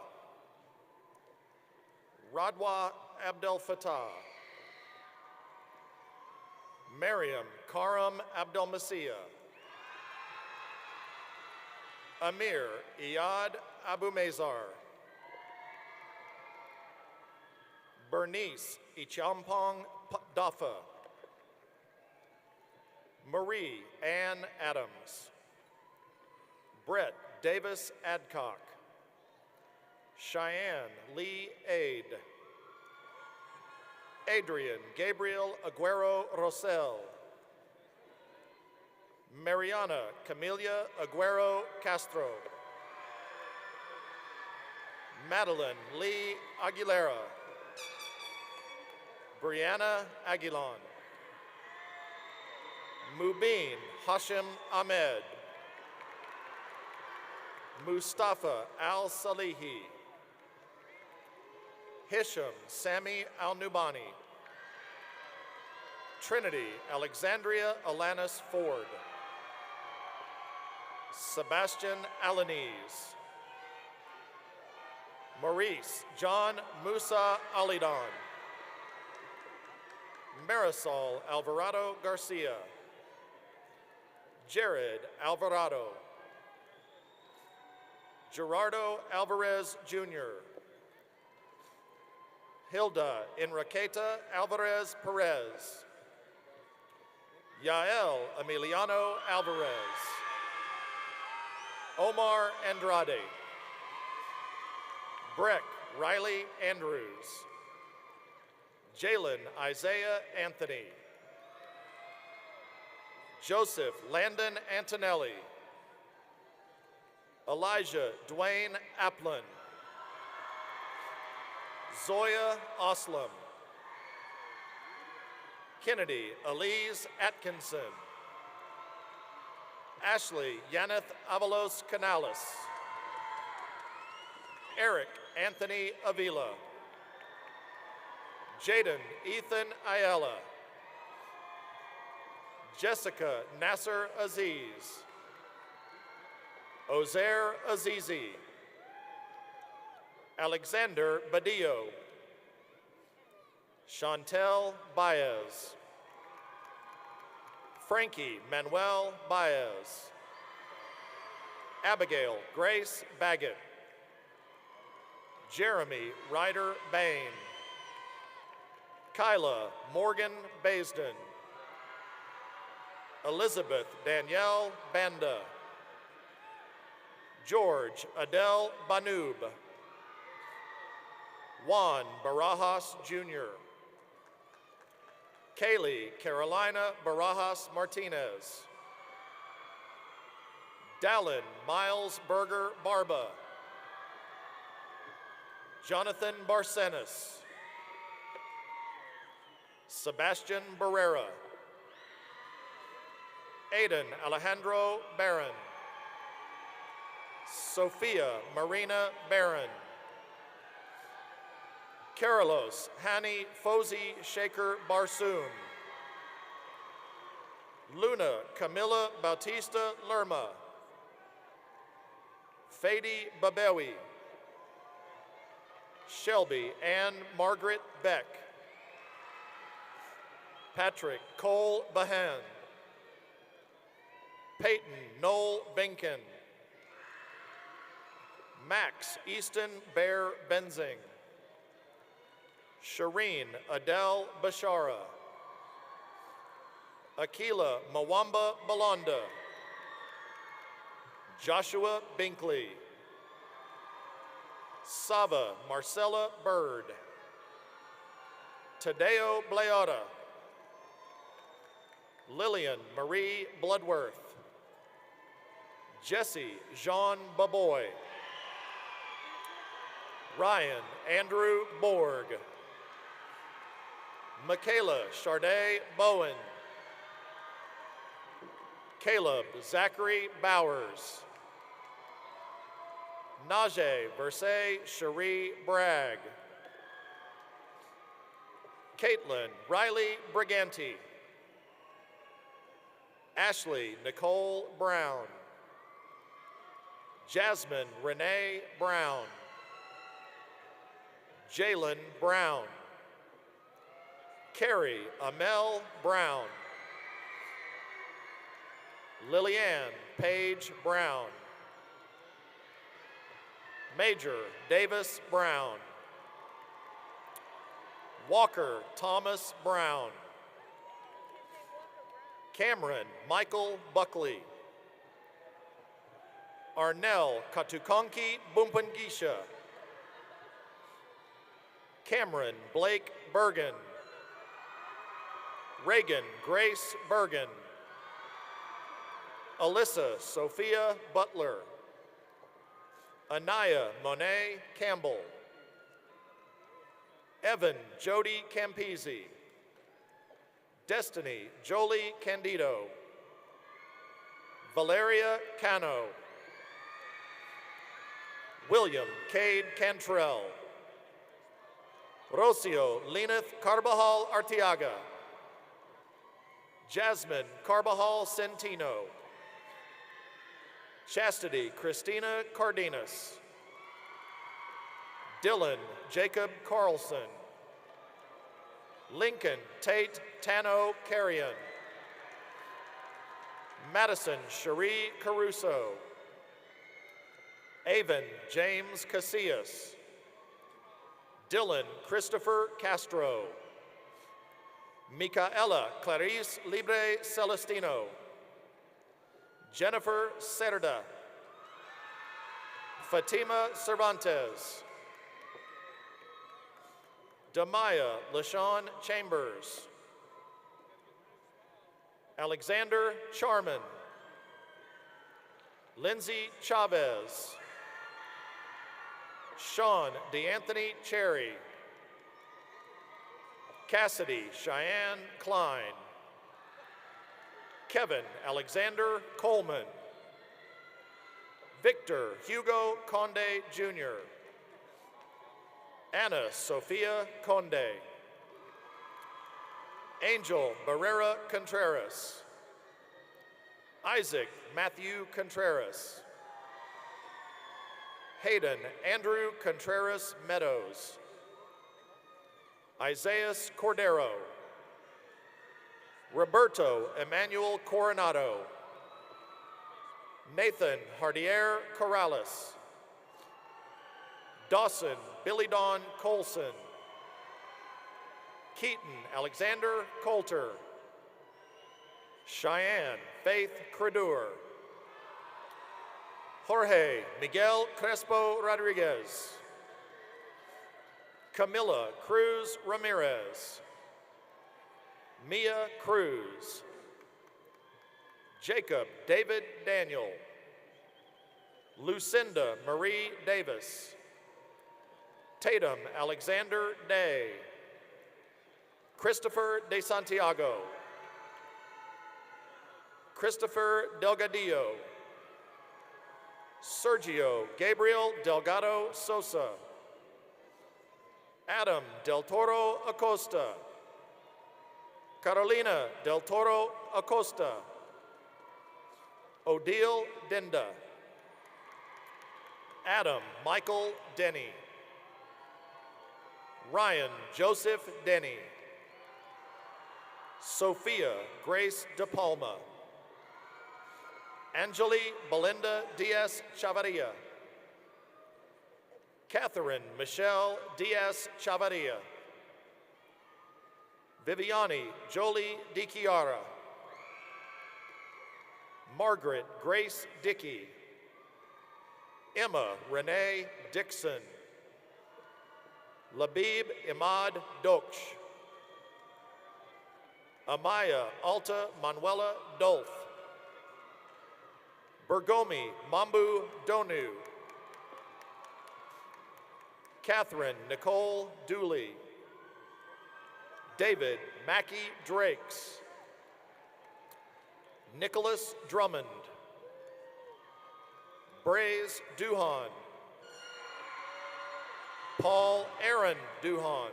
Radwa Abdel Fattah. Mariam Karam Abdel Messiah. Amir Iyad Abu Mazar. Bernice Ichampong Dafa. Marie Ann Adams. Brett Davis Adcock. Cheyenne Lee Aid. Adrian Gabriel Aguero Rosell. Mariana Camelia Aguero Castro. Madeline Lee Aguilera. Brianna Aguilon. Mubin Hashim Ahmed. Mustafa Al-Salihi. Hisham Sami Al-Nubani. Trinity Alexandria Alanis Ford. Sebastian Alanese. Maurice John Musa Alidon. Marisol Alvarado Garcia. Jared Alvarado. Gerardo Alvarez Jr. Hilda Enriqueta Alvarez Perez. Yael Emiliano Alvarez. Omar Andrade. Breck Riley Andrews. Jalen Isaiah Anthony. Joseph Landon Antonelli. Elijah Dwayne Applin. Zoya Oslam. Kennedy Elise Atkinson. Ashley Yaneth Avalos Canales. Eric Anthony Avila. Jaden Ethan Ayala. Jessica Nasser Aziz. Ozair Azizi. Alexander Badillo. Chantel Baez. Frankie Manuel Baez. Abigail Grace Baggett. Jeremy Ryder Bain. Kyla Morgan Baisden, Elizabeth Danielle Banda, George Adele Banoob, Juan Barajas Jr., Kaylee Carolina Barajas Martinez, Dallin Miles Berger Barba, Jonathan Barcenas, Sebastian Barrera, Aiden Alejandro Barron, Sophia Marina Barron, Carlos Hani Fozi Shaker Barsoom, Luna Camila Bautista Lerma, Fady Babewi, Shelby Ann Margaret Beck, Patrick Cole Bahan, Peyton Noel Benkin, Max Easton Bear Benzing, Shireen Adele Bashara, Akila Mwamba Balonda, Joshua Binkley, Sava Marcella Bird, Tadeo Bleota, Lillian Marie Bloodworth, Jesse Jean Baboy, Ryan Andrew Borg, Michaela Charday Bowen, Caleb Zachary Bowers, Najee Verse Cherie Bragg, Caitlin Riley Briganti, Ashley Nicole Brown, Jasmine Renee Brown, Jalen Brown, Carrie Amel Brown, Lillianne Page Brown, Major Davis Brown, Walker Thomas Brown, Cameron Michael Buckley, Arnell Katukonki Bumpangisha, Cameron Blake Bergen, Reagan Grace Bergen, Alyssa Sophia Butler, Anaya Monet Campbell, Evan Jody Campisi, Destiny Jolie Candido, Valeria Cano, William Cade Cantrell, Rocio Lineth Carbajal Arteaga, Jasmine Carbajal Centino, Chastity Christina Cardenas, Dylan Jacob Carlson, Lincoln Tate Tano Carrion, Madison Cherie Caruso, Avon James Casillas, Dylan Christopher Castro, Micaela Clarice Libre Celestino, Jennifer Cerda, Fatima Cervantes, Damaya LaShawn Chambers, Alexander Charman, Lindsay Chavez, Sean DeAnthony Cherry, Cassidy Cheyenne Klein, Kevin Alexander Coleman, Victor Hugo Conde Jr., Anna Sofia Conde, Angel Barrera Contreras, Isaac Matthew Contreras, Hayden Andrew Contreras Meadows, Isaiah Cordero, Roberto Emmanuel Coronado, Nathan Hardier Corrales, Dawson Billy Dawn Colson, Keaton Alexander Coulter. Cheyenne Faith Credur. Jorge Miguel Crespo Rodriguez. Camila Cruz Ramirez. Mia Cruz. Jacob David Daniel. Lucinda Marie Davis. Tatum Alexander Day. Christopher De Santiago. Christopher Delgadillo. Sergio Gabriel Delgado Sosa. Adam Del Toro Acosta. Carolina Del Toro Acosta. Odile Denda. Adam Michael Denny. Ryan Joseph Denny. Sophia Grace De Palma. Angeli Belinda Diaz Chavarria. Catherine Michelle Diaz Chavarria. Viviani Jolie DiChiara. Margaret Grace Dickey. Emma Renee Dixon. Labib Imad Doksh. Amaya Alta Manuela Dolph. Bergomi Mambu Donu. Catherine Nicole Dooley. David Mackey Drakes. Nicholas Drummond. Braze Duhan. Paul Aaron Duhan.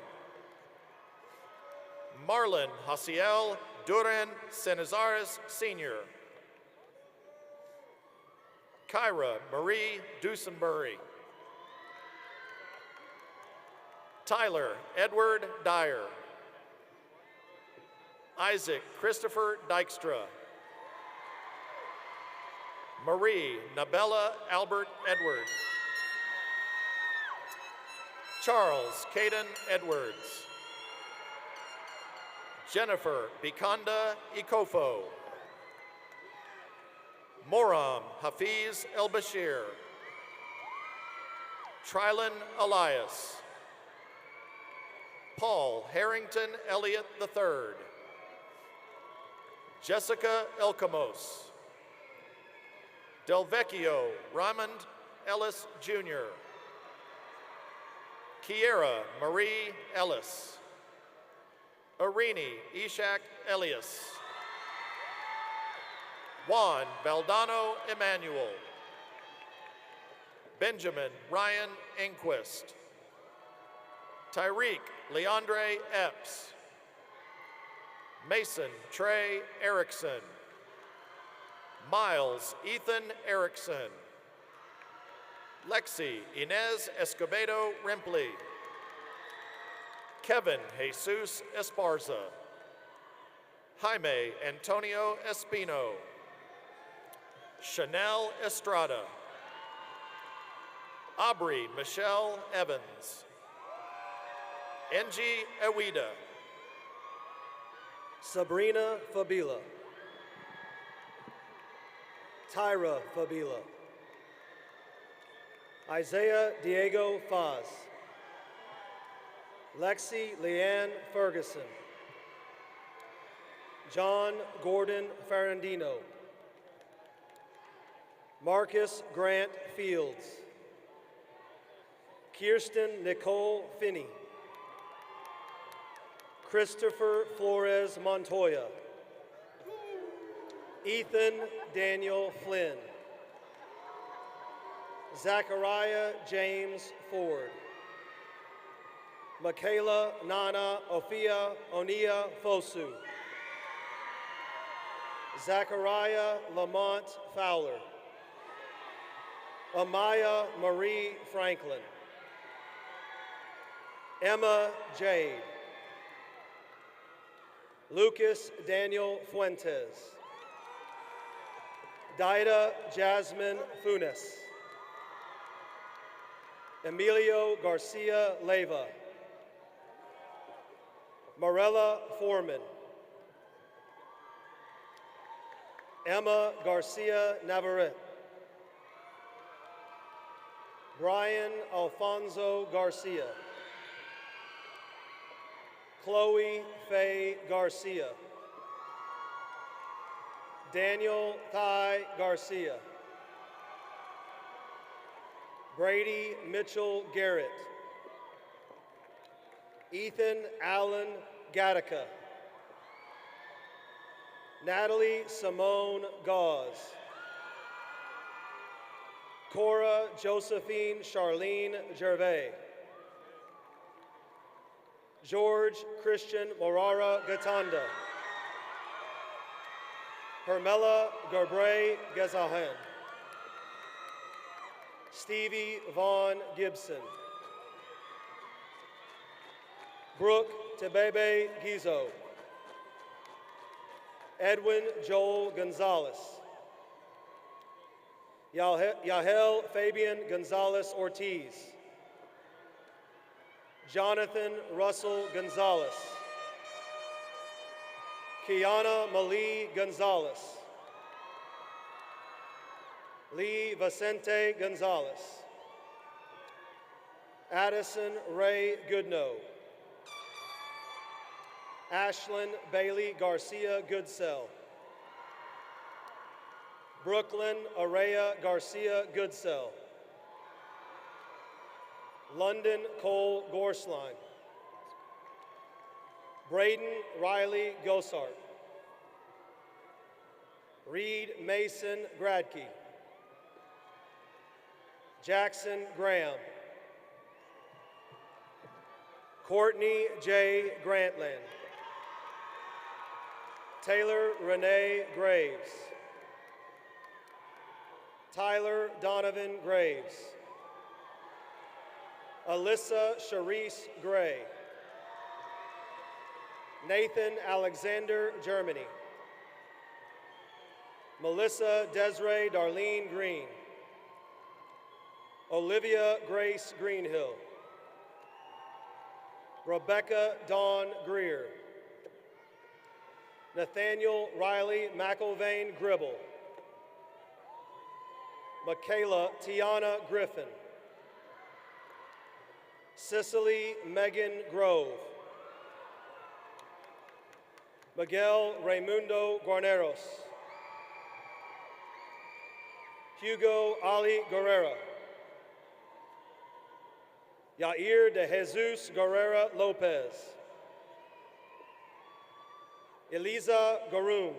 Marlon Hasiel Duran Senazares Sr. Kyra Marie Dusenbury. Tyler Edward Dyer. Isaac Christopher Dykstra. Marie Nabella Albert Edward. Charles Caden Edwards. Jennifer Bikanda Ikofo. Moram Hafiz El Bashir. Trilon Elias. Paul Harrington Elliott III. Jessica Elkamos. Del Vecchio Raymond Ellis Jr. Kiera Marie Ellis. Arini Ishak Elias. Juan Valdano Emmanuel. Benjamin Ryan Enquist. Tyreek Leandre Epps. Mason Trey Erickson. Miles Ethan Erickson. Lexi Inez Escobedo Rimpli. Kevin Jesus Esparza. Jaime Antonio Espino. Chanel Estrada. Aubrey Michelle Evans. Engie Ewida. Sabrina Fabila. Tyra Fabila. Isaiah Diego Faz. Lexi Leanne Ferguson. John Gordon Ferrandino. Marcus Grant Fields. Kirsten Nicole Finney. Christopher Flores Montoya. Ethan Daniel Flynn. Zachariah James Ford. Michaela Nana Ofia Onia Fosu. Zachariah Lamont Fowler. Amaya Marie Franklin. Emma Jade. Lucas Daniel Fuentes. Daida Jasmine Funes. Emilio Garcia Leyva. Barella Foreman. Emma Garcia Navarrete. Brian Alfonso Garcia. Chloe Faye Garcia. Daniel Thai Garcia. Brady Mitchell Garrett. Ethan Allen Gattaca. Natalie Simone Gauze. Cora Josephine Charlene Gervais. George Christian Morara Gatanda. Hermela Gerbre Gezahen. Stevie Vaughn Gibson. Brooke Tebebe Gizo. Edwin Joel Gonzalez. Yahel Fabian Gonzalez Ortiz. Jonathan Russell Gonzalez. Kiana Malie Gonzalez. Lee Vicente Gonzalez. Addison Ray Goodnow. Ashlyn Bailey Garcia Goodsell. Brooklyn Araya Garcia Goodsell. London Cole Gorsline. Braden Riley Gosart. Reed Mason Gradke. Jackson Graham. Courtney J. Grantland. Taylor Renee Graves. Tyler Donovan Graves. Alyssa Charisse Gray. Nathan Alexander Germany. Melissa Desiree Darlene Green. Olivia Grace Greenhill. Rebecca Dawn Greer. Nathaniel Riley McIlvain Gribble. Michaela Tiana Griffin. Cicely Megan Grove. Miguel Raimundo Guarneros. Hugo Ali Guerrera. Yair de Jesus Guerrera Lopez. Eliza Garoon.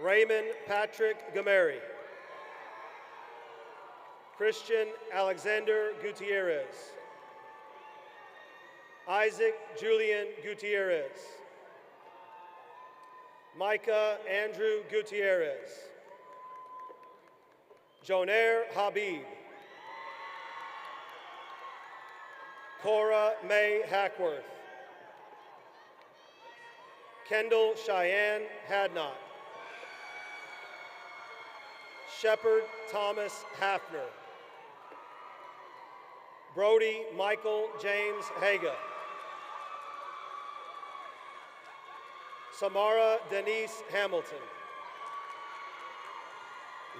Raymond Patrick Gameri. Christian Alexander Gutierrez. Isaac Julian Gutierrez. Micah Andrew Gutierrez. Jonair Habib. Cora May Hackworth. Kendall Cheyenne Hadnot. Shepard Thomas Hafner. Brody Michael James Haga. Samara Denise Hamilton.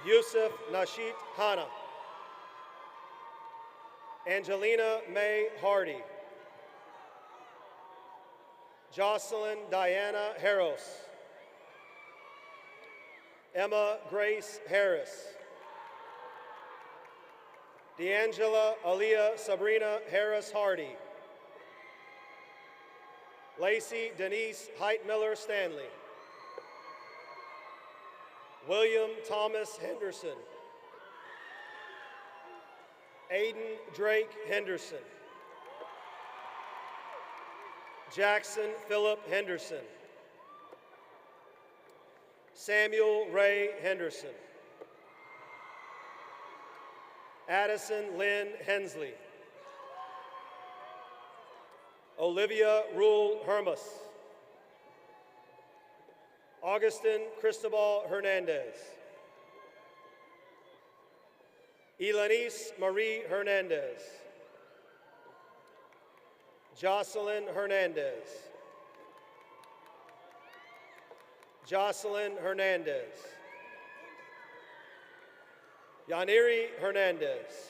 Yusuf Nashit Hana. Angelina May Hardy. Jocelyn Diana Harros. Emma Grace Harris. D'Angela Aaliyah Sabrina Harris Hardy. Lacey Denise Heitmiller Stanley. William Thomas Henderson. Aiden Drake Henderson. Jackson Philip Henderson. Samuel Ray Henderson. Addison Lynn Hensley. Olivia Rule Hermas. Augustin Cristobal Hernandez. Elanice Marie Hernandez. Jocelyn Hernandez. Jocelyn Hernandez. Yaniri Hernandez.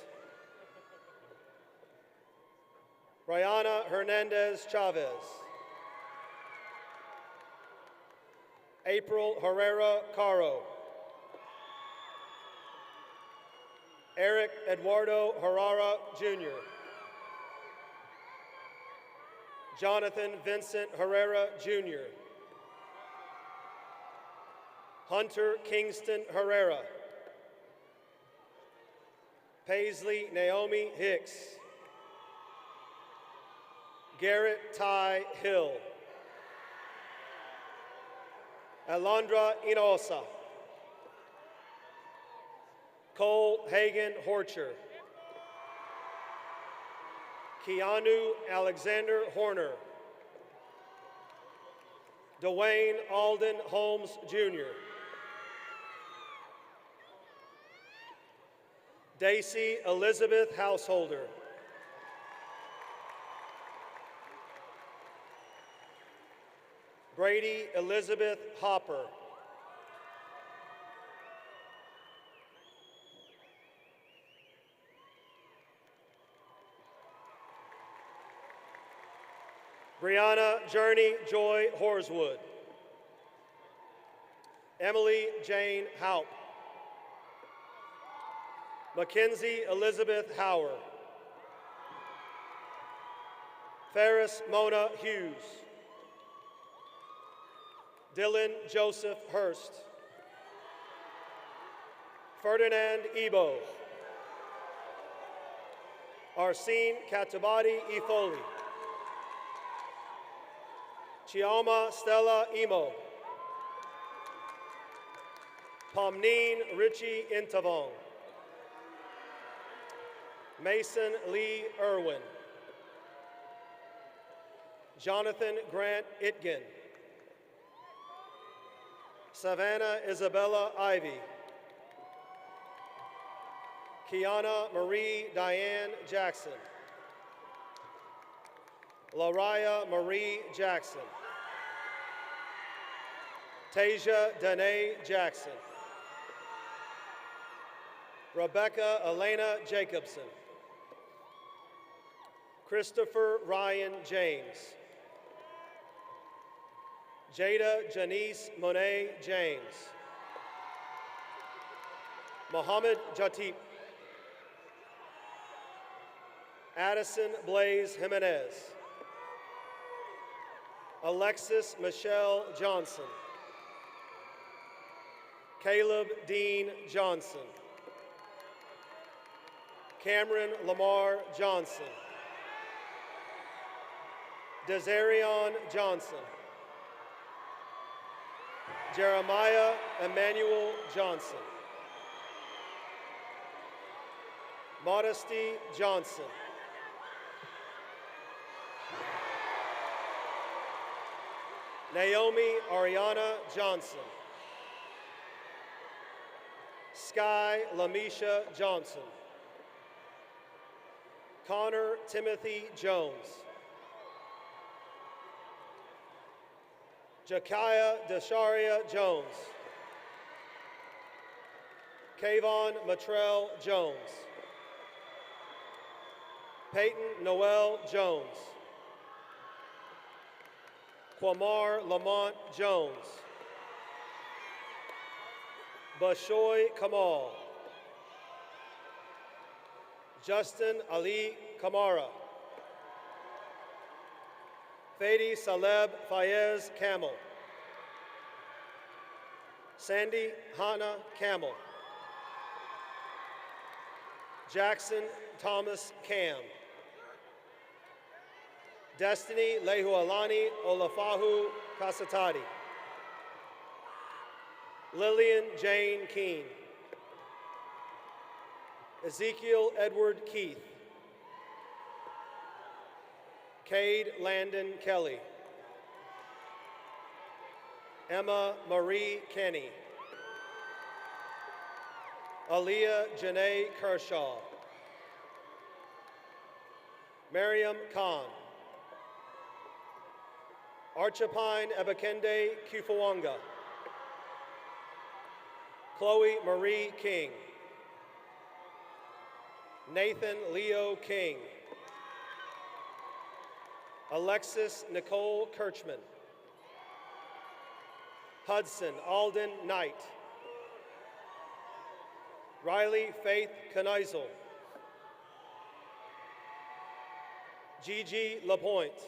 Brianna Hernandez Chavez. April Herrera Caro. Eric Eduardo Herrera Jr. Jonathan Vincent Herrera Jr. Hunter Kingston Herrera. Paisley Naomi Hicks. Garrett Ty Hill. Alondra Inosa. Cole Hagan Horcher. Keanu Alexander Horner. Dwayne Alden Holmes Jr. Daisy Elizabeth Householder. Brady Elizabeth Hopper. Brianna Journey Joy Horswood. Emily Jane Haupt. Mackenzie Elizabeth Hauer. Ferris Mona Hughes. Dylan Joseph Hurst. Ferdinand Ebo. Arsene Katabadi Ifoli. Chioma Stella Emo. Pomneen Richie Intavong. Mason Lee Irwin. Jonathan Grant Itgen. Savannah Isabella Ivy. Kiana Marie Diane Jackson. Lariah Marie Jackson. Tasia Danae Jackson. Rebecca Elena Jacobson. Christopher Ryan James. Jada Janice Monet James. Mohammed Jatip. Addison Blaze Jimenez. Alexis Michelle Johnson. Caleb Dean Johnson. Cameron Lamar Johnson. Desarion Johnson. Jeremiah Emmanuel Johnson. Modesty Johnson. Naomi Ariana Johnson. Sky Lamisha Johnson. Connor Timothy Jones. Jakaya Desharia Jones. Kayvon Matrell Jones. Peyton Noel Jones. Quamar Lamont Jones. Bashoy Kamal. Justin Ali Kamara. Fadi Saleb Fayez Camel. Sandy Hannah Camel. Jackson Thomas Cam. Destiny Lehualani Olafahu Kasatadi. Lillian Jane Keene. Ezekiel Edward Keith. Cade Landon Kelly. Emma Marie Kenny. Aaliyah Janae Kershaw. Miriam Khan. Archipine Ebekende Kufawanga. Chloe Marie King. Nathan Leo King. Alexis Nicole Kirchman. Hudson Alden Knight. Riley Faith Kneisel. Gigi Lapointe.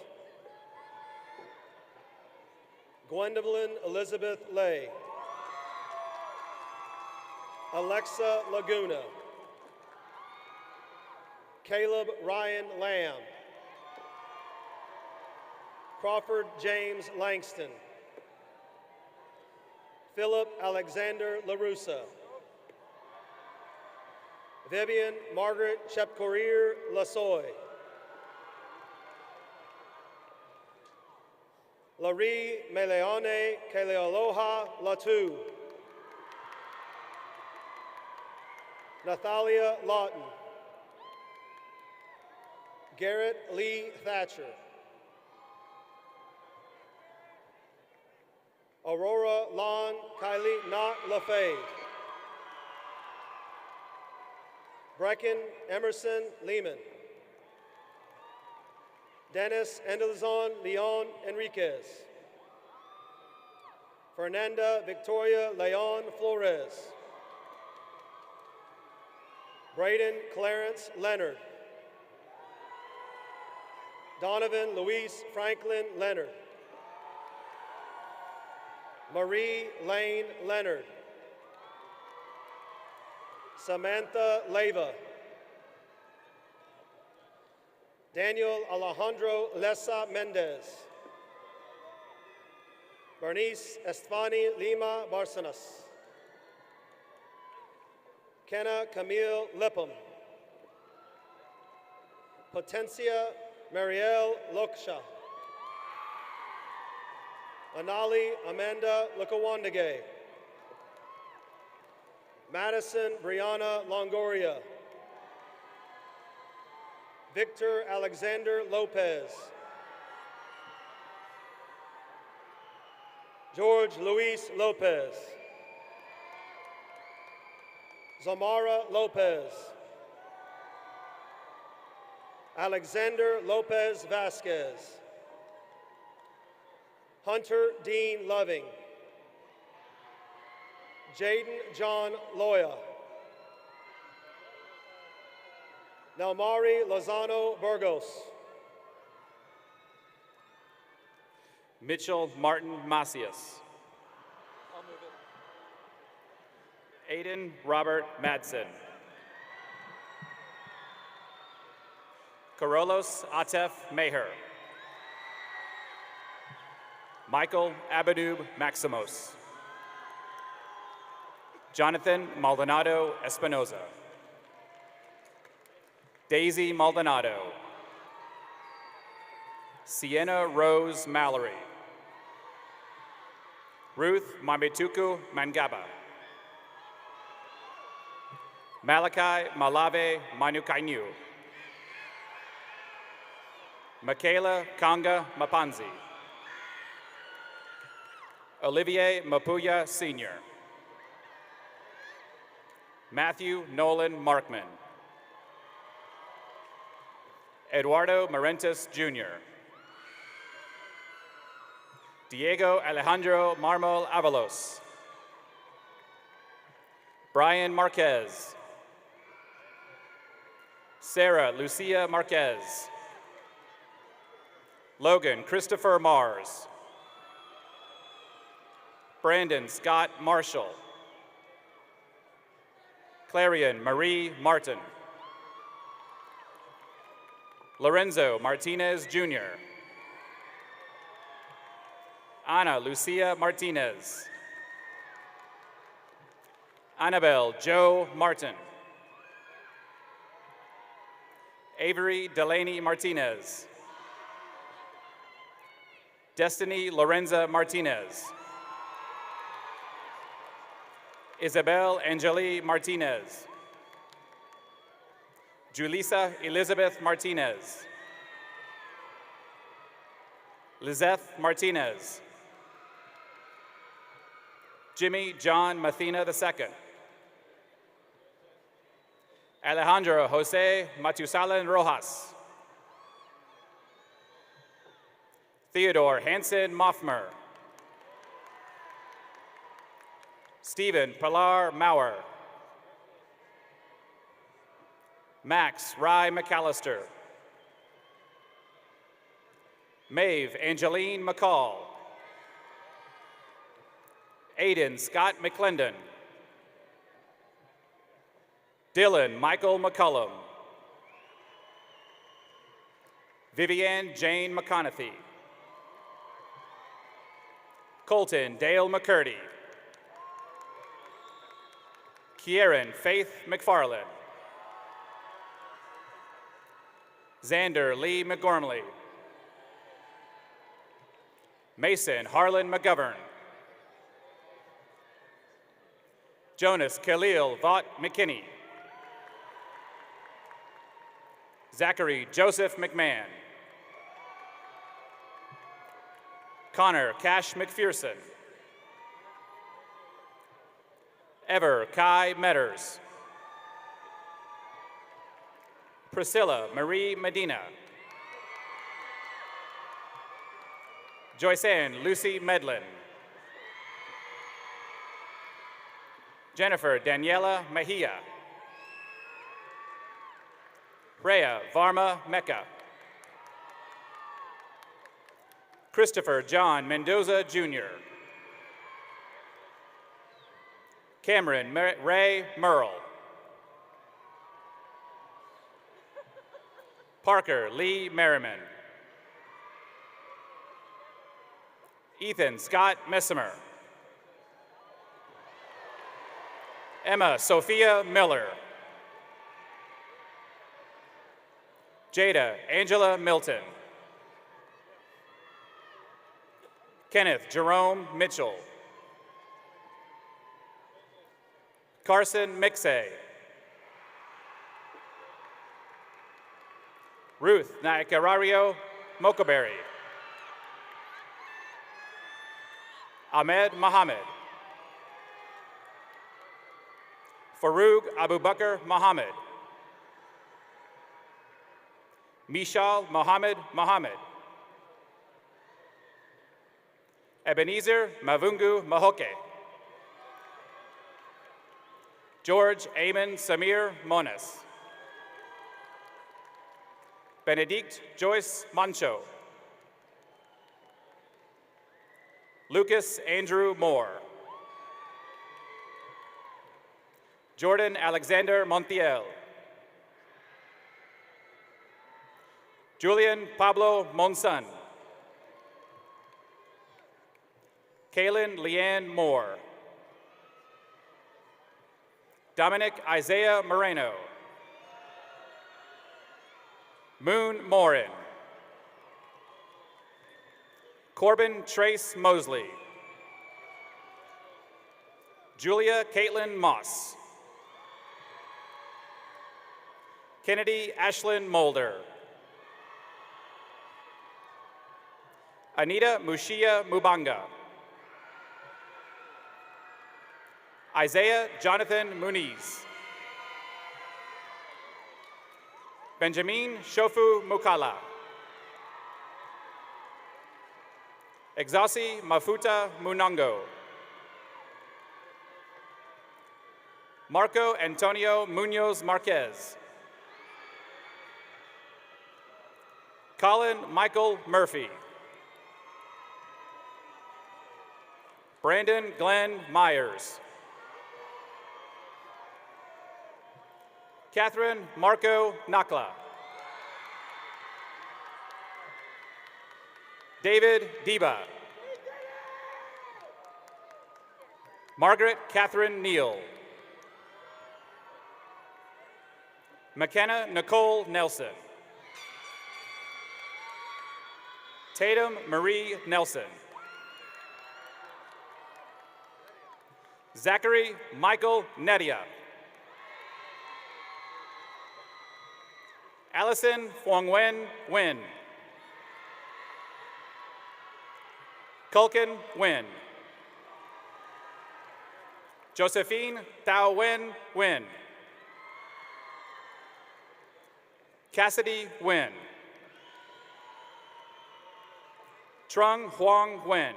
Gwendolyn Elizabeth Lay. Alexa Laguna. Caleb Ryan Lamb. Crawford James Langston. Philip Alexander LaRussa. Vivian Margaret Shepkorir Lasoy. Laree Meleone Kelealoha Latu. Nathalia Lawton. Garrett Lee Thatcher. Aurora Lon Kylie Knott LaFay. Brecken Emerson Lehman. Dennis Endelzon Leon Enriquez. Fernanda Victoria Leon Flores. Braden Clarence Leonard. Donovan Luis Franklin Leonard. Marie Lane Leonard. Samantha Leyva. Daniel Alejandro Lessa Mendez. Bernice Estefani Lima Barcenas. Kenna Camille Lippum. Potencia Marielle Loksha. Anali Amanda Lukawandage. Madison Brianna Longoria. Victor Alexander Lopez. George Luis Lopez. Zamara Lopez. Alexander Lopez Vasquez. Hunter Dean Loving. Jaden John Loya. Nelmari Lozano Burgos. Mitchell Martin Macias. Aiden Robert Madsen. Carolus Atef Meher. Michael Abadub Maximos. Jonathan Maldonado Espinoza. Daisy Maldonado. Sienna Rose Mallory. Ruth Mamituku Mangaba. Malachi Malave Manukainu. Michaela Kanga Mapanzi. Olivier Mapuya Sr. Matthew Nolan Markman. Eduardo Marentis Jr. Diego Alejandro Marmol Avalos. Brian Marquez. Sarah Lucia Marquez. Logan Christopher Mars. Brandon Scott Marshall. Clarion Marie Martin. Lorenzo Martinez Jr. Ana Lucia Martinez. Annabelle Joe Martin. Avery Delaney Martinez. Destiny Lorenza Martinez. Isabel Angeli Martinez. Julissa Elizabeth Martinez. Lizeth Martinez. Jimmy John Mathena II. Alejandro Jose Matusalan Rojas. Theodore Hansen Moffmer. Stephen Pilar Maurer. Max Rye McAllister. Maeve Angeline McCall. Aiden Scott McClendon. Dylan Michael McCullum. Vivian Jane McConaughey. Colton Dale McCurdy. Kieran Faith McFarland. Xander Lee McGormley. Mason Harlan McGovern. Jonas Khalil Vaught McKinney. Zachary Joseph McMahon. Connor Cash McPherson. Ever Kai Metters. Priscilla Marie Medina. Joyce-Ann Lucy Medlin. Jennifer Daniela Mejia. Rhea Varma Mecca. Christopher John Mendoza Jr. Cameron Ray Merle. Parker Lee Merriman. Ethan Scott Messimer. Emma Sophia Miller. Jada Angela Milton. Kenneth Jerome Mitchell. Carson Mixay. Ruth Naikarario Mokaberry. Ahmed Mohammed. Farouk Abubakar Mohammed. Mishal Mohammed Mohammed. Ebenezer Mavungu Mahoke. George Amon Samir Monas. Benedict Joyce Mancho. Lucas Andrew Moore. Jordan Alexander Montiel. Julian Pablo Monson. Kaylin Leanne Moore. Dominic Isaiah Moreno. Moon Morin. Corbin Trace Mosley. Julia Caitlin Moss. Kennedy Ashlyn Mulder. Anita Mushia Mubanga. Isaiah Jonathan Muniz. Benjamin Shofu Mukala. Exasi Mafuta Munango. Marco Antonio Munoz Marquez. Colin Michael Murphy. Brandon Glenn Myers. Catherine Marco Nakla. David Deba. Margaret Catherine Neal. McKenna Nicole Nelson. Tatum Marie Nelson. Zachary Michael Nedia. Allison Fuangwen Nguyen. Culkin Nguyen. Josephine Thao Nguyen Nguyen. Cassidy Nguyen. Trung Huang Nguyen.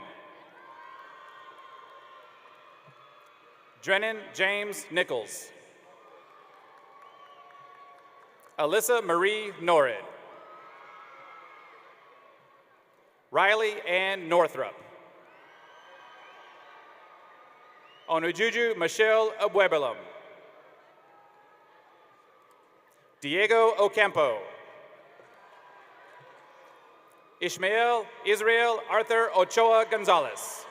Drennan James Nichols. Alyssa Marie Norrid. Riley Ann Northrup. Onujuju Michelle Abuebelam. Diego Ocampo. Ishmael Israel Arthur Ochoa Gonzalez.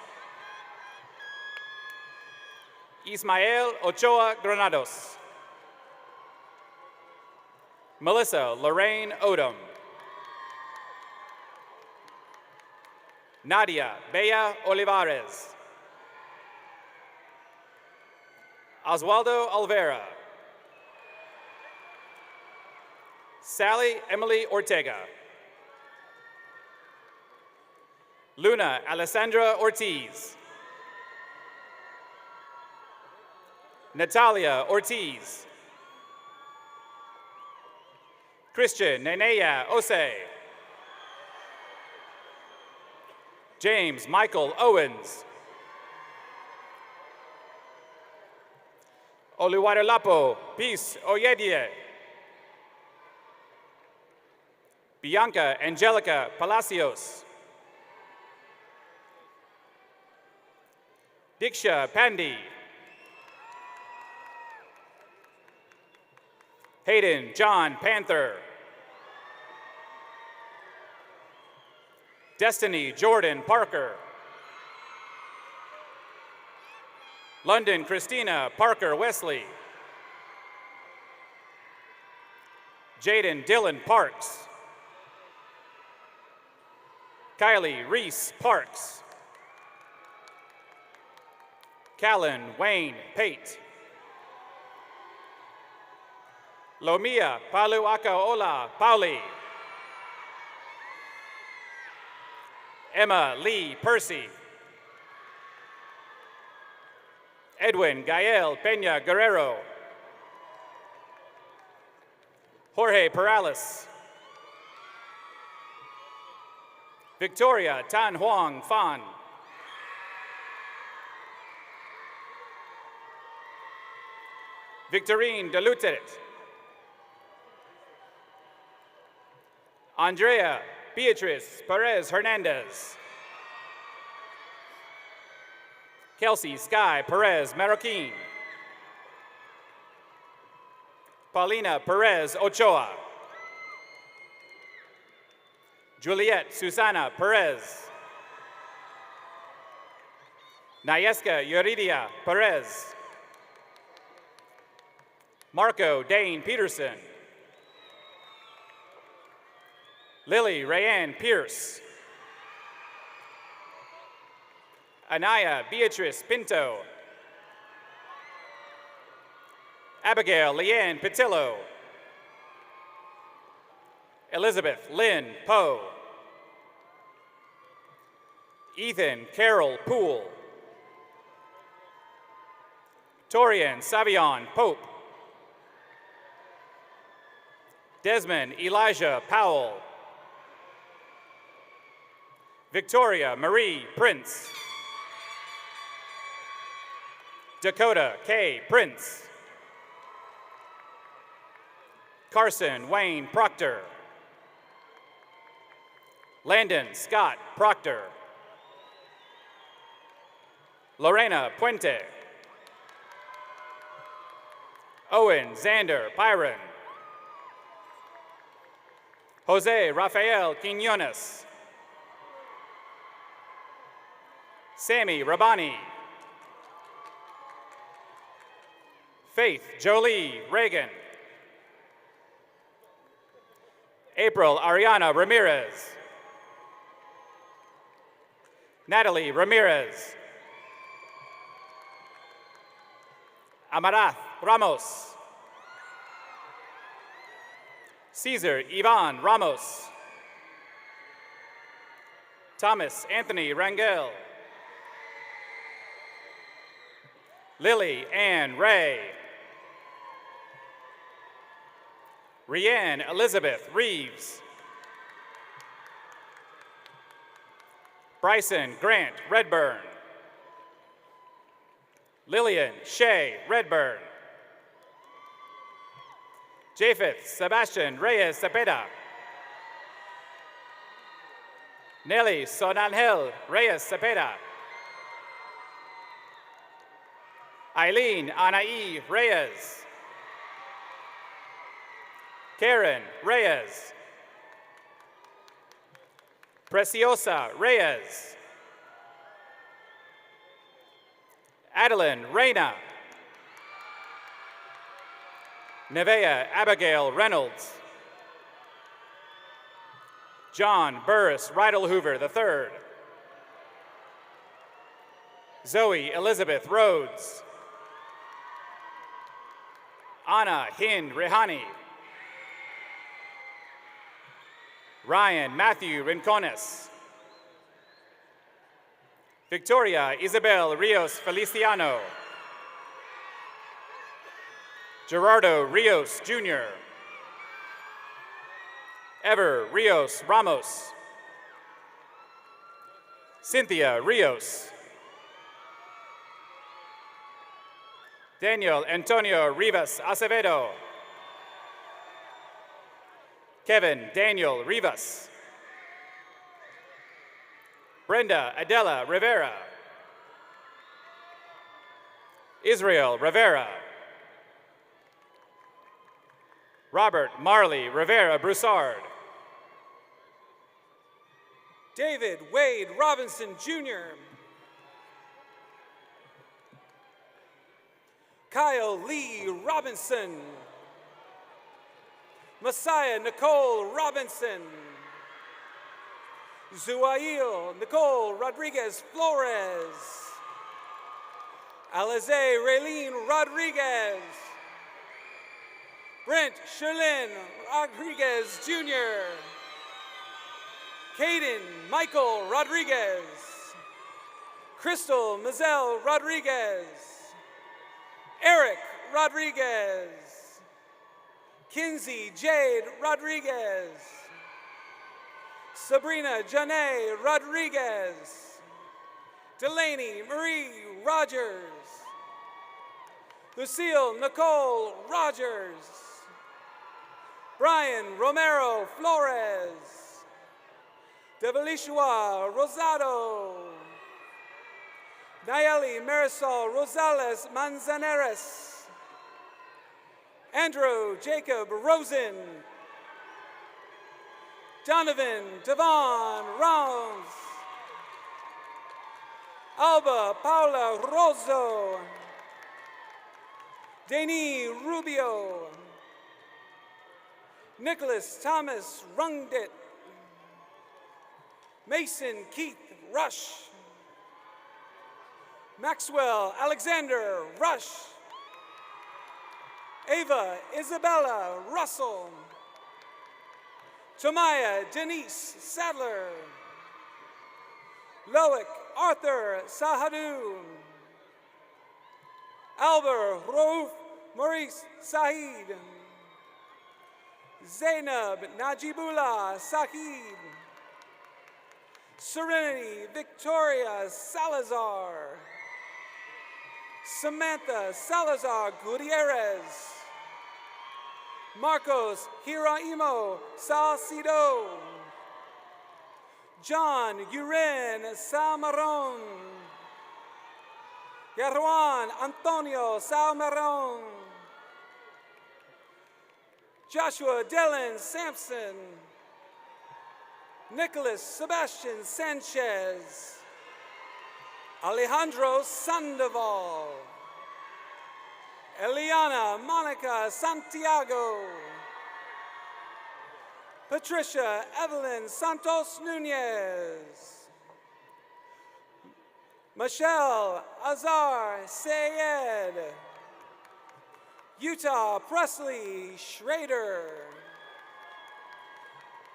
Ismael Ochoa Granados. Melissa Lorraine Odom. Nadia Bea Olivares. Oswaldo Olvera. Sally Emily Ortega. Luna Alessandra Ortiz. Natalia Ortiz. Christian Nenea Ose. James Michael Owens. Oluwadolapo Peace Oyedie. Bianca Angelica Palacios. Diksha Pandi. Hayden John Panther. Destiny Jordan Parker. London Christina Parker Wesley. Jaden Dylan Parks. Kylie Reese Parks. Callan Wayne Pate. Lomia Paluakaola Pauli. Emma Lee Percy. Edwin Gael Peña Guerrero. Jorge Perales. Victoria Tan Huang Fan. Victorine Delutet. Andrea Beatriz Perez Hernandez. Kelsey Sky Perez Marroquin. Paulina Perez Ochoa. Juliet Susana Perez. Nayeska Yuridia Perez. Marco Dane Peterson. Lily Rayanne Pierce. Anaya Beatrice Pinto. Abigail Leanne Patillo. Elizabeth Lynn Poe. Ethan Carroll Poole. Torian Savion Pope. Desmond Elijah Powell. Victoria Marie Prince. Dakota K. Prince. Carson Wayne Proctor. Landon Scott Proctor. Lorena Puente. Owen Xander Pyron. Jose Rafael Quinones. Sammy Rabani. Faith Jolie Reagan. April Ariana Ramirez. Natalie Ramirez. Amarath Ramos. Cesar Ivan Ramos. Thomas Anthony Rangel. Lily Ann Ray. Rianne Elizabeth Reeves. Bryson Grant Redburn. Lillian Shay Redburn. Japheth Sebastian Reyes Cepeda. Nelly Sonangel Reyes Cepeda. Eileen Anaí Reyes. Karen Reyes. Preciosa Reyes. Adeline Reyna. Nevea Abigail Reynolds. John Burris Reidelhoover III. Zoe Elizabeth Rhodes. Anna Hind Rehani. Ryan Matthew Rincones. Victoria Isabel Rios Feliciano. Gerardo Rios Jr. Ever Rios Ramos. Cynthia Rios. Daniel Antonio Rivas Acevedo. Kevin Daniel Rivas. Brenda Adela Rivera. Israel Rivera. Robert Marley Rivera Broussard. David Wade Robinson Jr. Kyle Lee Robinson. Messiah Nicole Robinson. Zuail Nicole Rodriguez Flores. Alize Raylene Rodriguez. Brent Sherlyn Rodriguez Jr. Caden Michael Rodriguez. Crystal Mazel Rodriguez. Eric Rodriguez. Kinsey Jade Rodriguez. Sabrina Janae Rodriguez. Delaney Marie Rogers. Lucille Nicole Rogers. Brian Romero Flores. Devalishua Rosado. Nayeli Marisol Rosales Manzanares. Andrew Jacob Rosen. Donovan Devon Rounds. Alba Paula Rosso. Dani Rubio. Nicholas Thomas Rungdit. Mason Keith Rush. Maxwell Alexander Rush. Ava Isabella Russell. Tomaya Denise Sadler. Loic Arthur Sahadou. Albert Raouf Maurice Saeed. Zainab Najibullah Saqib. Serenity Victoria Salazar. Samantha Salazar Gutierrez. Marcos Hiraimo Salcido. John Uren Salmaron. Yerwan Antonio Salmaron. Joshua Dylan Sampson. Nicholas Sebastian Sanchez. Alejandro Sandoval. Eliana Monica Santiago. Patricia Evelyn Santos Nunez. Michelle Azar Sayed. Utah Presley Schrader.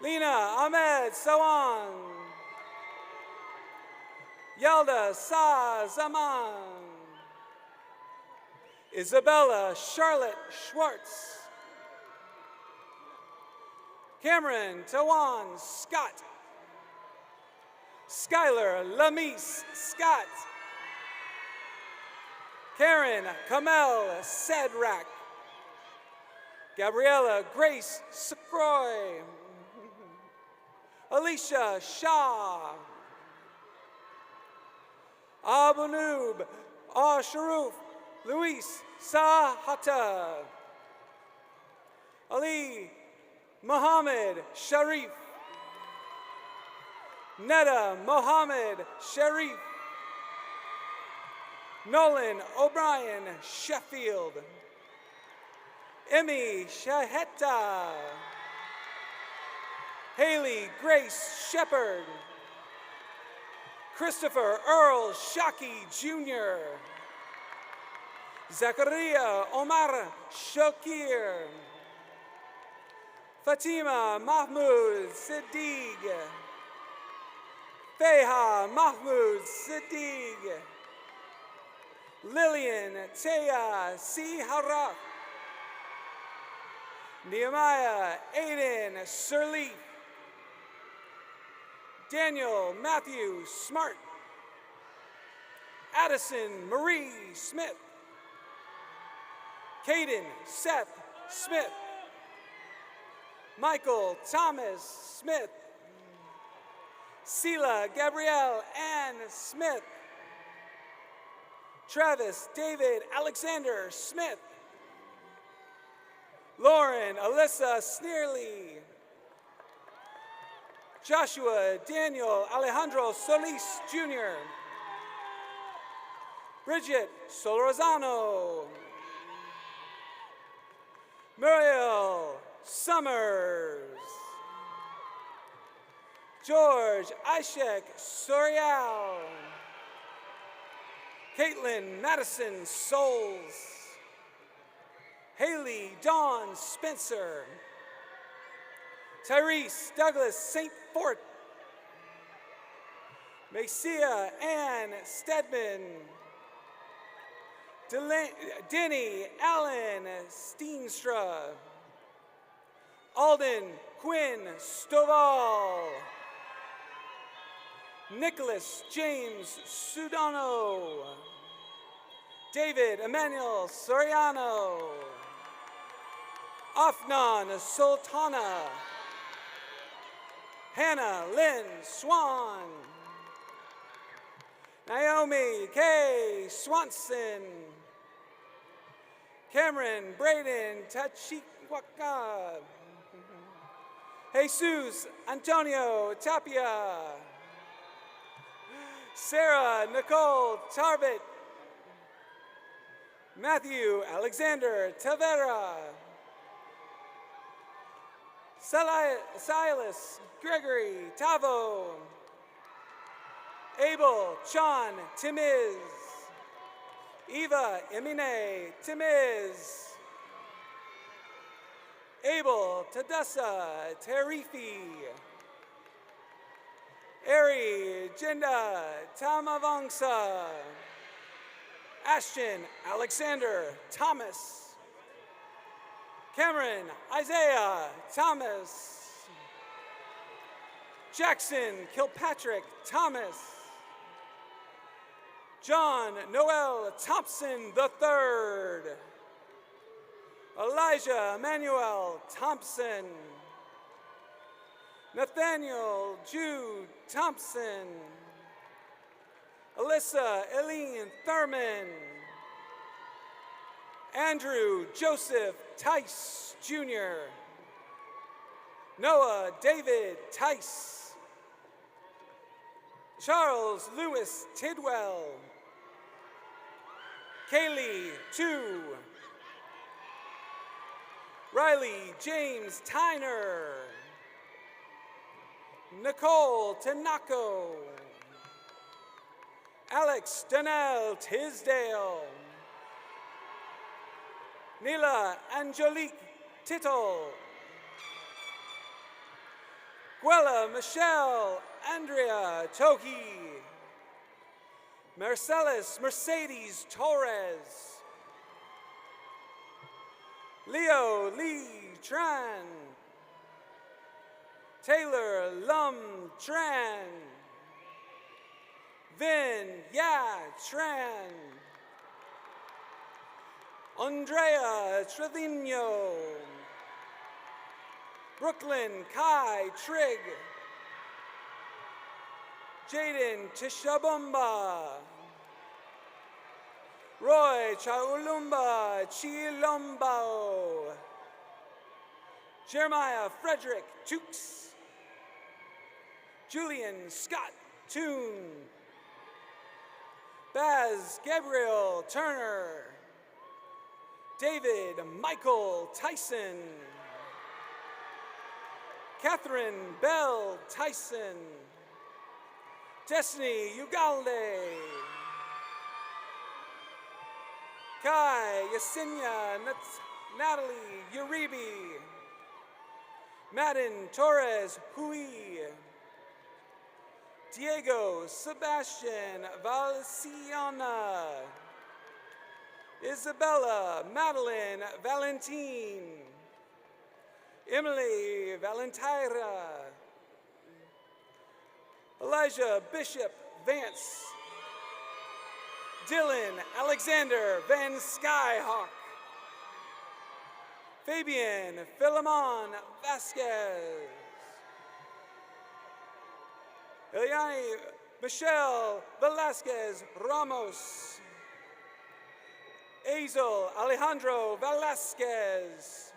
Lena Ahmed Sawan. Yelda Sa Zaman, Isabella Charlotte Schwartz, Cameron Tawan Scott, Skylar Lamise Scott, Karen Kamel Sedrak, Gabriella Grace Scroy, Alicia Shah, Abunub Asharuf Luis Sahata, Ali Muhammad Sharif, Neda Mohammed Sharif, Nolan O'Brien Sheffield, Emmy Shaheta, Haley Grace Shepard, Christopher Earl Shockey Jr., Zachariah Omar Shakir, Fatima Mahmoud Siddiq, Feha Mahmoud Siddiq, Lillian Taya Siharaf, Nehemiah Aiden Sirleaf, Daniel Matthew Smart, Addison Marie Smith, Caden Seth Smith, Michael Thomas Smith, Sela Gabrielle Ann Smith, Travis David Alexander Smith, Lauren Alyssa Sneerly, Joshua Daniel Alejandro Solis Jr., Bridget Solorzano, Muriel Summers, George Ishek Sorial, Caitlin Madison Souls, Haley Dawn Spencer, Tyrese Douglas St. Fort, Mexia Ann Stedman, Denny Allen Steenstra, Alden Quinn Stovall, Nicholas James Sudano, David Emmanuel Soriano, Afnan Sultana, Hannah Lynn Swan, Naomi K. Swanson, Cameron Braden Tachikwaka, Jesus Antonio Tapia, Sarah Nicole Tarbit, Matthew Alexander Tavera, Silas Gregory Tavo, Abel Chan Timiz, Eva Emine Timiz, Abel Tadessa Tarifi, Ari Jinda Tamavangsa, Ashton Alexander Thomas, Cameron Isaiah Thomas, Jackson Kilpatrick Thomas, John Noel Thompson III, Elijah Emmanuel Thompson, Nathaniel Jude Thompson, Alyssa Eileen Thurman, Andrew Joseph Tice Jr., Noah David Tice, Charles Lewis Tidwell, Kaylee Tu, Riley James Tyner, Nicole Tanako, Alex Donnell Tisdale, Nila Angelique Tittle, Guella Michelle Andrea Toki, Marcellus Mercedes Torres. Leo Lee Tran. Taylor Lum Tran. Vin Ya Tran. Andrea Trevino. Brooklyn Kai Trigg. Jaden Tishabumba. Roy Chaulumba Chilombo. Jeremiah Frederick Tukes. Julian Scott Toon. Baz Gabriel Turner. David Michael Tyson. Catherine Bell Tyson. Destiny Ugalde. Kai Yesenia Natalie Uribe. Madden Torres Hui. Diego Sebastian Valciana. Isabella Madeline Valentine. Emily Valentira. Elijah Bishop Vance. Dylan Alexander Van Skyhawk. Fabian Philemon Vasquez. Eliani Michelle Velasquez Ramos. Azel Alejandro Velasquez.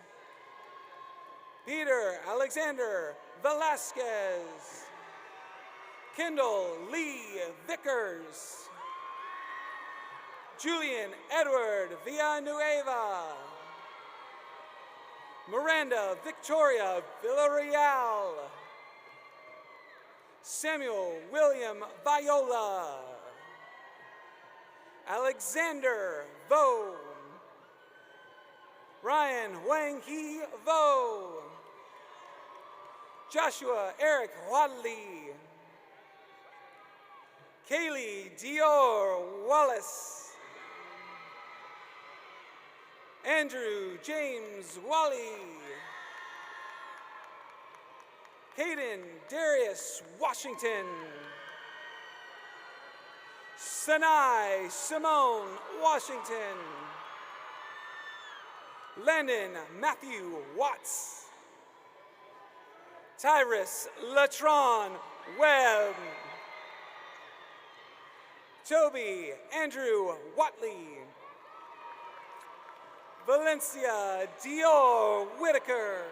Peter Alexander Velasquez. Kendall Lee Vickers. Julian Edward Villanueva. Miranda Victoria Villarreal. Samuel William Viola. Alexander Vo. Ryan Wang Hee Vo. Joshua Eric Wadley. Kaylee Dior Wallace. Andrew James Wally. Hayden Darius Washington. Sanai Simone Washington. Landon Matthew Watts. Tyrus Latron Webb. Toby Andrew Watley. Valencia Dior Whitaker.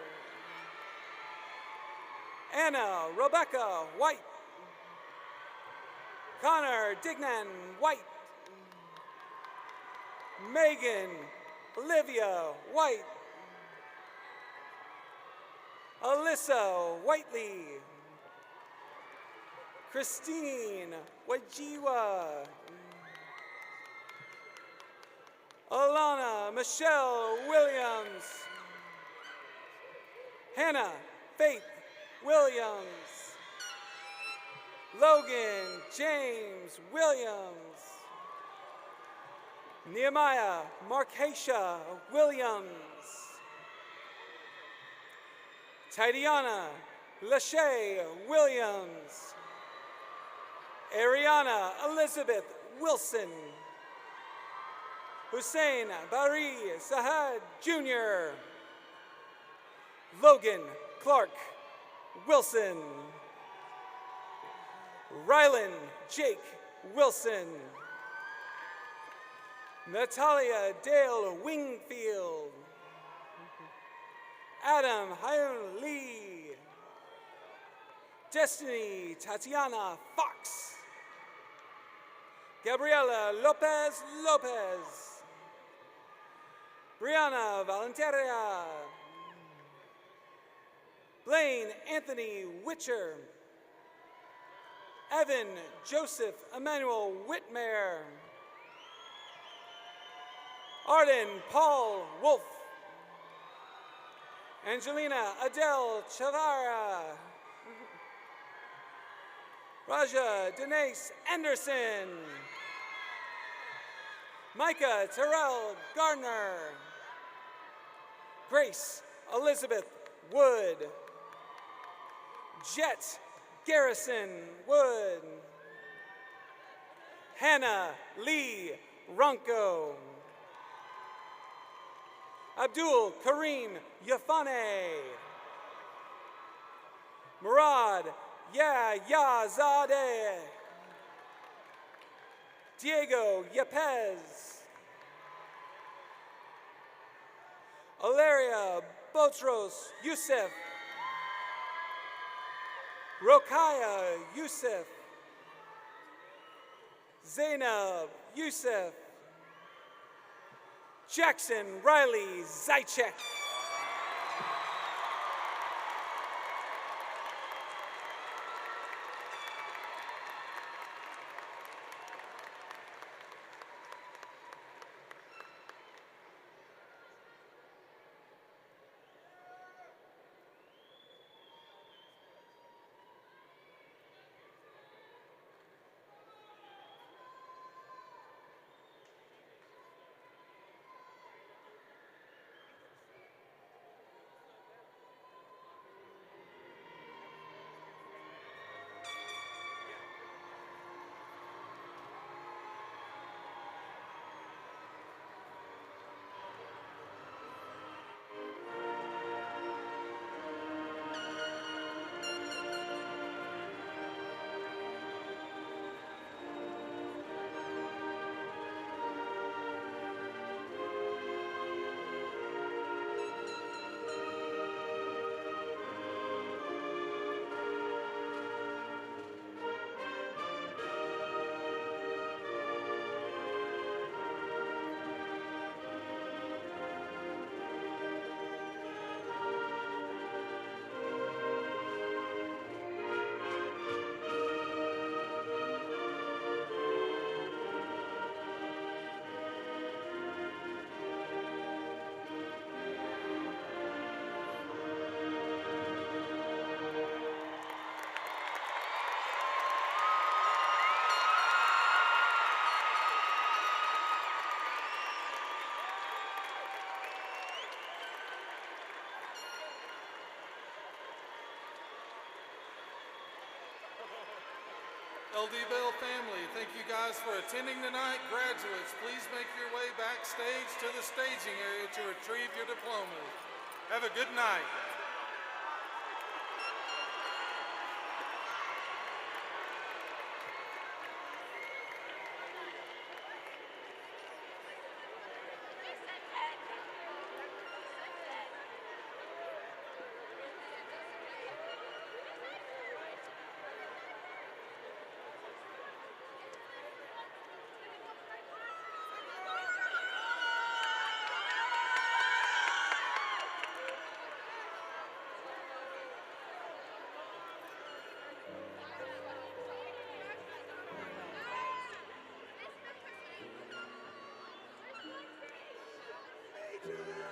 Anna Rebecca White. Connor Dignan White. Megan Olivia White. Alyssa Whiteley. Christine Wajiwa. Alana Michelle Williams. Hannah Faith Williams. Logan James Williams. Nehemiah Markesha Williams. Tidiana Lachey Williams. Ariana Elizabeth Wilson. Hussein Bari Sahad Jr. Logan Clark Wilson. Rylan Jake Wilson. Natalia Dale Wingfield. Adam Hyun Lee. Destiny Tatiana Fox. Gabriela Lopez Lopez. Brianna Valenteria. Blaine Anthony Witcher. Evan Joseph Emmanuel Whitmere. Arden Paul Wolf. Angelina Adele Chavara. Raja Denise Anderson. Micah Terrell Gardner. Grace Elizabeth Wood. Jet Garrison Wood. Hannah Lee Runco. Abdul Kareem Yafane. Murad Yazadeh. Diego Yepez. Alaria Botros Youssef. Rokaya Youssef. Zainab Youssef. Jackson Riley Zychek. LD Bell family, thank you guys for attending tonight. Graduates, please make your way backstage to the staging area to retrieve your diplomas. Have a good night. Major